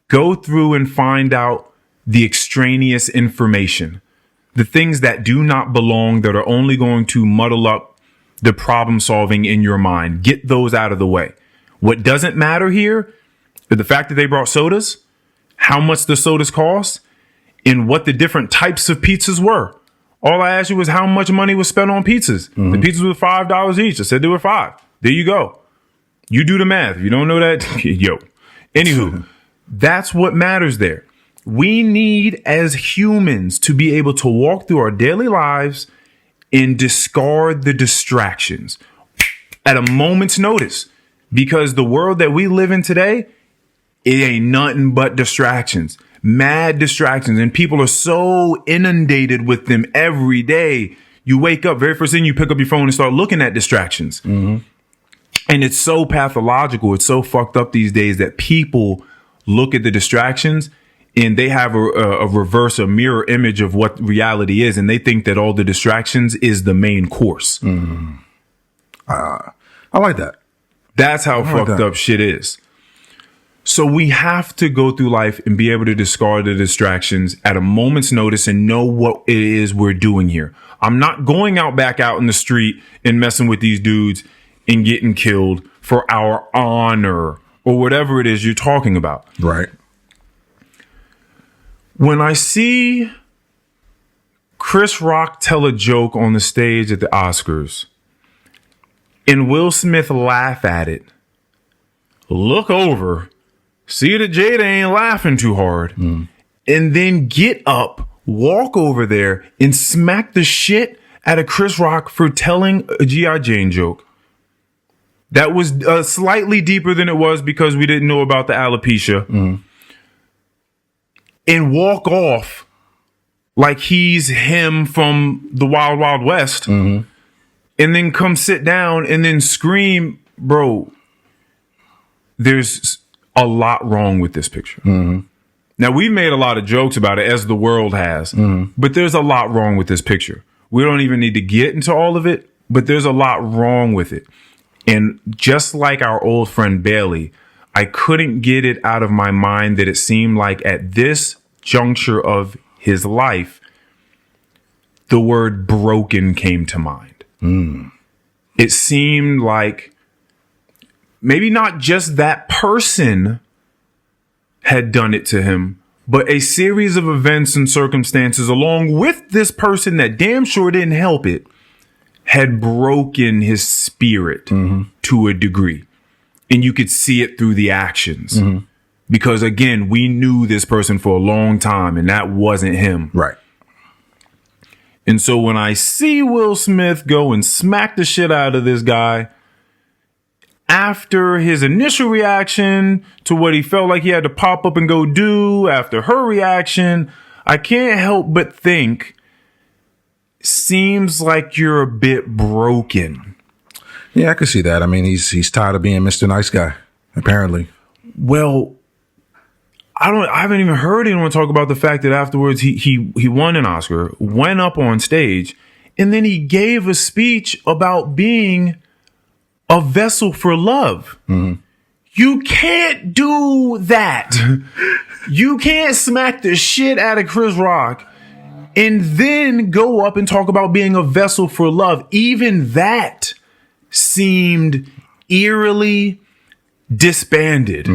Go through and find out the extraneous information, the things that do not belong, that are only going to muddle up the problem solving in your mind. Get those out of the way. What doesn't matter here is the fact that they brought sodas, how much the sodas cost, and what the different types of pizzas were. All I asked you was how much money was spent on pizzas. Mm-hmm. The pizzas were $5 each. I said they were $5. There you go. You do the math. If you don't know that, yo. Anywho, that's what matters there. We need, as humans, to be able to walk through our daily lives and discard the distractions at a moment's notice. Because the world that we live in today, it ain't nothing but distractions. Mad distractions. And people are so inundated with them every day. You wake up, very first thing you pick up your phone and start looking at distractions. Mm-hmm. And it's so pathological. It's so fucked up these days that people look at the distractions and they have a mirror image of what reality is. And they think that all the distractions is the main course. Mm-hmm. I like that. That's how fucked up shit is. So we have to go through life and be able to discard the distractions at a moment's notice and know what it is we're doing here. I'm not going back out in the street and messing with these dudes and getting killed for our honor or whatever it is you're talking about. Right. When I see Chris Rock tell a joke on the stage at the Oscars and Will Smith laugh at it, look over, see that Jada ain't laughing too hard, and then get up, walk over there, and smack the shit out of Chris Rock for telling a G.I. Jane joke. That was slightly deeper than it was because we didn't know about the alopecia. And walk off like he's him from the Wild Wild West. And then come sit down and then scream, bro, there's a lot wrong with this picture. Now, we've made a lot of jokes about it, as the world has, but there's a lot wrong with this picture. We don't even need to get into all of it, but there's a lot wrong with it. And just like our old friend Bailey, I couldn't get it out of my mind that it seemed like at this juncture of his life, the word broken came to mind. It seemed like maybe not just that person had done it to him, but a series of events and circumstances along with this person that damn sure didn't help it had broken his spirit to a degree. And you could see it through the actions. Because, again, we knew this person for a long time, and that wasn't him. Right. And so when I see Will Smith go and smack the shit out of this guy, after his initial reaction to what he felt like he had to pop up and go do, after her reaction, I can't help but think, seems like you're a bit broken. Yeah, I could see that. I mean, he's tired of being Mr. Nice Guy, apparently. Well, I haven't even heard anyone talk about the fact that afterwards he won an Oscar, went up on stage, and then he gave a speech about being a vessel for love. You can't do that. You can't smack the shit out of Chris Rock and then go up and talk about being a vessel for love. Even that seemed eerily disbanded.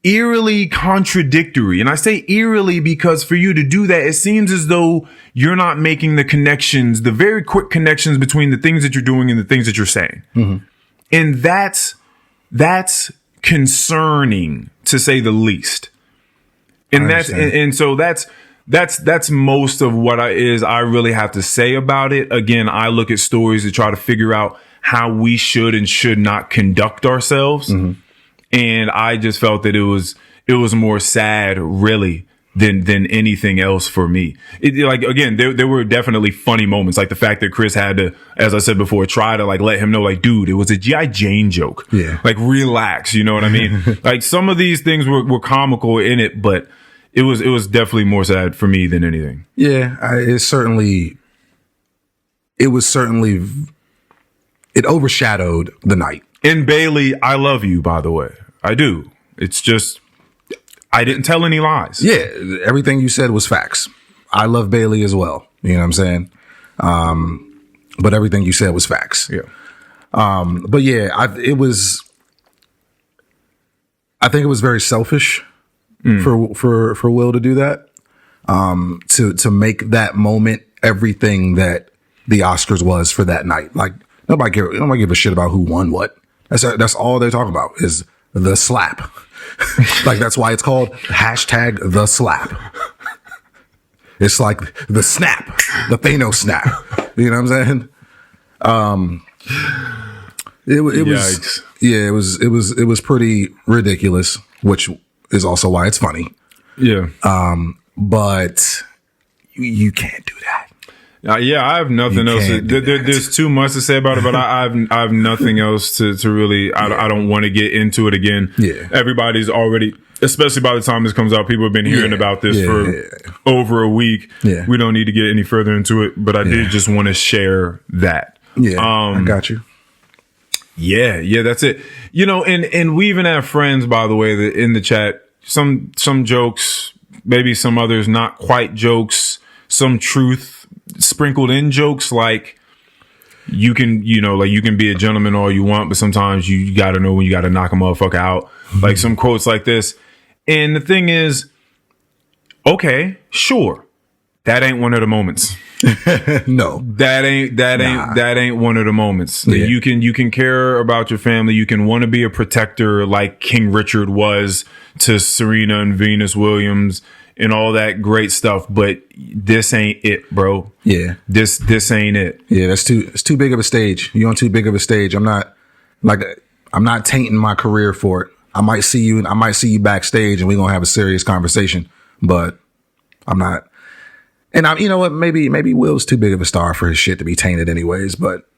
Eerily contradictory. And I say eerily because for you to do that, it seems as though you're not making the connections, the very quick connections between the things that you're doing and the things that you're saying. And that's concerning, to say the least. And so that's most of what I really have to say about it. Again, I look at stories to try to figure out how we should and should not conduct ourselves. And I just felt that it was more sad, really, than anything else for me. Like, again, there were definitely funny moments, like the fact that Chris had to, as I said before, try to like let him know, like, dude, it was a G.I. Jane joke. Yeah. Like, relax, you know what I mean? Like, some of these things were comical in it, but it was definitely more sad for me than anything. Yeah, it overshadowed the night. And Bailey, I love you, by the way. I do. It's just, I didn't tell any lies. Yeah, everything you said was facts. I love Bailey as well. You know what I'm saying? But everything you said was facts. Yeah. But yeah, I think it was very selfish for Will to do that. To make that moment everything that the Oscars was for that night. Like nobody give a shit about who won what. That's all they're talking about is the slap. Like that's why it's called #the slap. It's like the snap, the Thanos snap. You know what I'm saying? It was pretty ridiculous, which is also why it's funny. Yeah. But you can't do that. Yeah, I have nothing else. There's too much to say about it, but I have nothing else to really. I don't want to get into it again. Yeah, everybody's already, especially by the time this comes out, people have been hearing about this for over a week. Yeah, we don't need to get any further into it, but I did just want to share that. Yeah, I got you. Yeah, that's it. You know, and we even have friends, by the way, that in the chat. Some jokes, maybe some others not quite jokes. Some truth sprinkled in jokes, like you can be a gentleman all you want, but sometimes you got to know when you got to knock a motherfucker out. Mm-hmm. Like some quotes like this. And the thing is, okay, sure, that ain't one of the moments. No, that ain't one of the moments. Yeah. You can care about your family. You can want to be a protector like King Richard was to Serena and Venus Williams and all that great stuff, but this ain't it, bro. Yeah. This ain't it. Yeah, it's too big of a stage. You're on too big of a stage. I'm not tainting my career for it. I might see you backstage and we're gonna have a serious conversation, but I'm not. And you know what? Maybe Will's too big of a star for his shit to be tainted anyways, but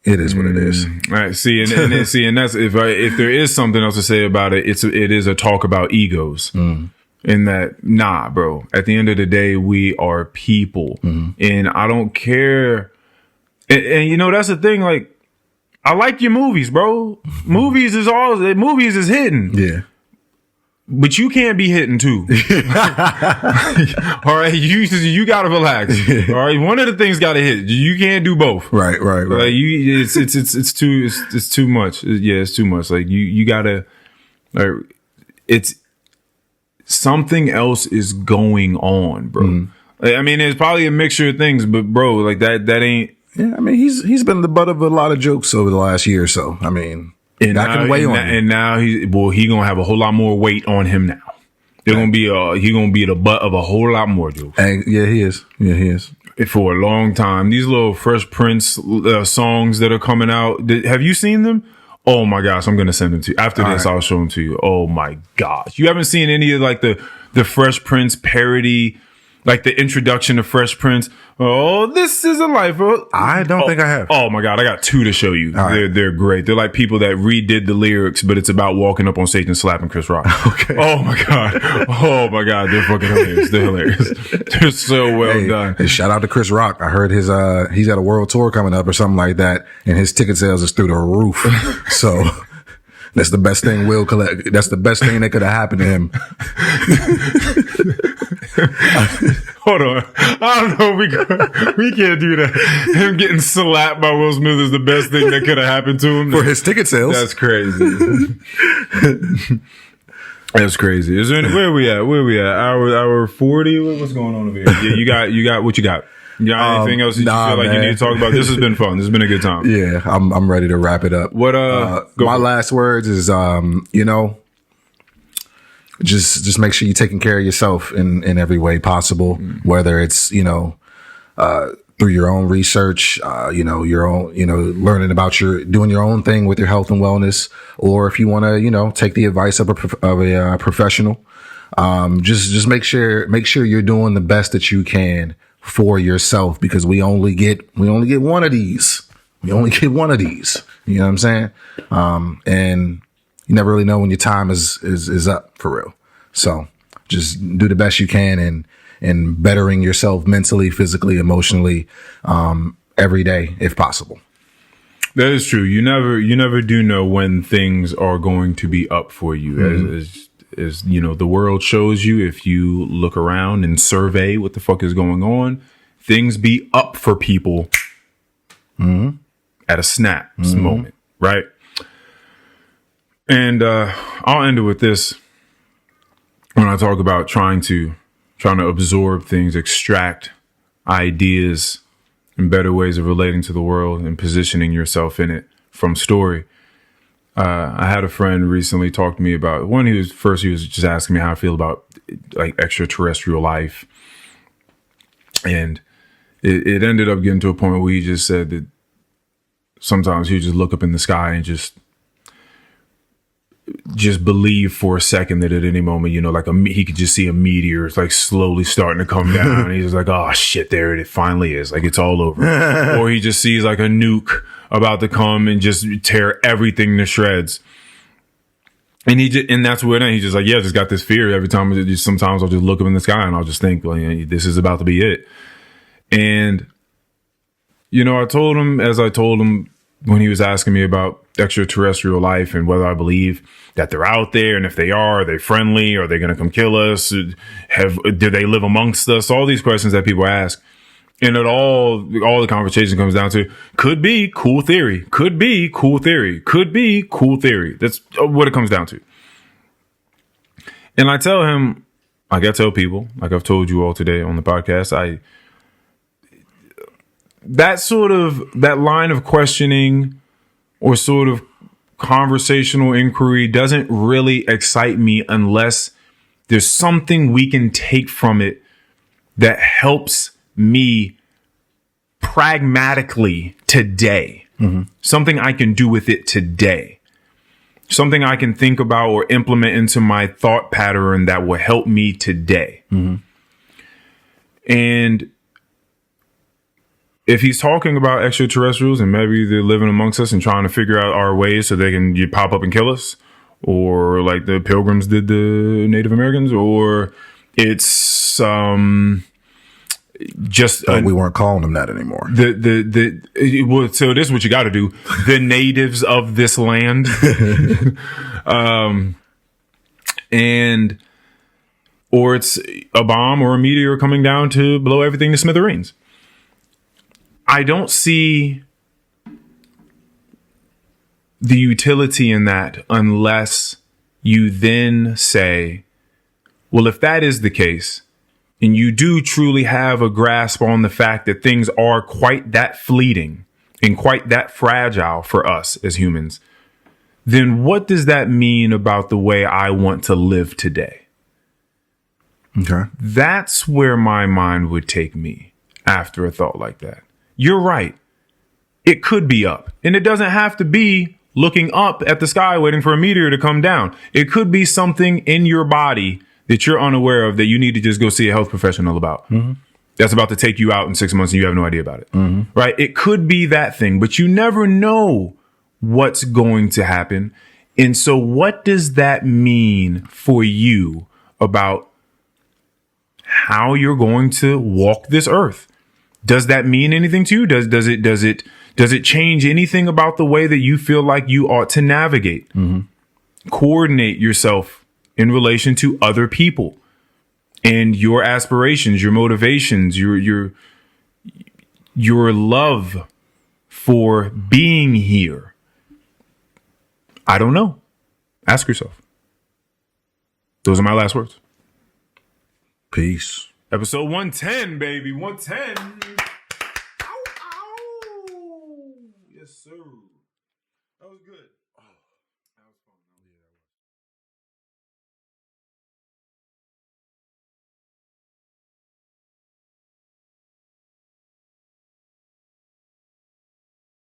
it is what it is. All right. See, and that's if there is something else to say about it, it is a talk about egos. In that, nah, bro. At the end of the day, we are people, and I don't care. And you know that's the thing. Like, I like your movies, bro. Movies is hitting. Yeah, but you can't be hitting too. All right, you gotta relax. All right, one of the things gotta hit. You can't do both. Right. Like it's too much. Yeah, it's too much. Like you gotta. Like, it's. Something else is going on, bro. Like, I mean, it's probably a mixture of things, but bro, like that ain't. Yeah, I mean, he's been the butt of a lot of jokes over the last year or so. I mean, that can weigh on him. And now he gonna have a whole lot more weight on him now. He gonna be the butt of a whole lot more jokes. And yeah, he is. For a long time. These little Fresh Prince songs that are coming out. Have you seen them? Oh my gosh, I'm gonna send them to you. After this, I'll show them to you. Oh my gosh. You haven't seen any of like the Fresh Prince parody, like the introduction to Fresh Prince? Oh, this is a life. I don't think I have. Oh my God, I got two to show you. They're great. They're like people that redid the lyrics, but it's about walking up on stage and slapping Chris Rock. Okay. Oh my God, they're fucking hilarious. They're hilarious. They're so well done. Hey, shout out to Chris Rock. I heard he's got a world tour coming up or something like that, and his ticket sales is through the roof. So that's the best thing Will collect. That's the best thing that could have happened to him. Hold on. I don't know. We can't do that. Him getting slapped by Will Smith is the best thing that could have happened to him. For his ticket sales. That's crazy. That's crazy. Is there where we at? Hour 40? What's going on over here? Yeah, you got what you got? You got anything else that you feel like you need to talk about? This has been fun. This has been a good time. Yeah, I'm ready to wrap it up. What my last words is just make sure you're taking care of yourself in every way possible, whether it's through your own research, your own, learning about doing your own thing with your health and wellness, or if you want to, take the advice of a professional, just make sure you're doing the best that you can for yourself, because we only get one of these. You know what I'm saying? And you never really know when your time is up, for real. So just do the best you can in bettering yourself mentally, physically, emotionally, every day, if possible. That is true. You never do know when things are going to be up for you. is, you know, the world shows you, if you look around and survey what the fuck is going on, things be up for people at a snap moment, right? And I'll end it with this. When I talk about trying to absorb things, extract ideas and better ways of relating to the world and positioning yourself in it from story. I had a friend recently talk to me about he was just asking me how I feel about like extraterrestrial life. And it ended up getting to a point where he just said that sometimes he just look up in the sky and just believe for a second that at any moment, you know, like he could just see a meteor. It's like slowly starting to come down. And he's like, oh shit, there it finally is. Like it's all over. Or he just sees like a nuke about to come and just tear everything to shreds. And and that's what he just like, yeah, just got this fear every time. Sometimes I'll just look up in the sky and I'll just think, well, yeah, this is about to be it. And, you know, I told him when he was asking me about extraterrestrial life and whether I believe that they're out there, and if they are they friendly? Are they going to come kill us? Do they live amongst us? All these questions that people ask. And all the conversation comes down to could be cool theory, could be cool theory, could be cool theory. That's what it comes down to. And I tell him, like I tell people, like I've told you all today on the podcast, that line of questioning or sort of conversational inquiry doesn't really excite me unless there's something we can take from it that helps me pragmatically today. Something I can do with it today. Something I can think about or implement into my thought pattern that will help me today. And if he's talking about extraterrestrials and maybe they're living amongst us and trying to figure out our ways so they can pop up and kill us, or like the Pilgrims did the Native Americans, or it's just we weren't calling them that anymore. So this is what you got to do: the natives of this land, or it's a bomb or a meteor coming down to blow everything to smithereens. I don't see the utility in that unless you then say, well, if that is the case, and you do truly have a grasp on the fact that things are quite that fleeting and quite that fragile for us as humans, then what does that mean about the way I want to live today? Okay. That's where my mind would take me after a thought like that. You're right. It could be up. And it doesn't have to be looking up at the sky waiting for a meteor to come down. It could be something in your body that you're unaware of that you need to just go see a health professional about. That's about to take you out in 6 months and you have no idea about it. Right? It could be that thing, but you never know what's going to happen. And so what does that mean for you about how you're going to walk this earth? Does that mean anything to you? Does it change anything about the way that you feel like you ought to navigate? Coordinate yourself in relation to other people and your aspirations, your motivations, your love for being here. I don't know. Ask yourself. Those are my last words. Peace. Episode 110, baby. 110. Ow, ow. Yes, sir. That was good.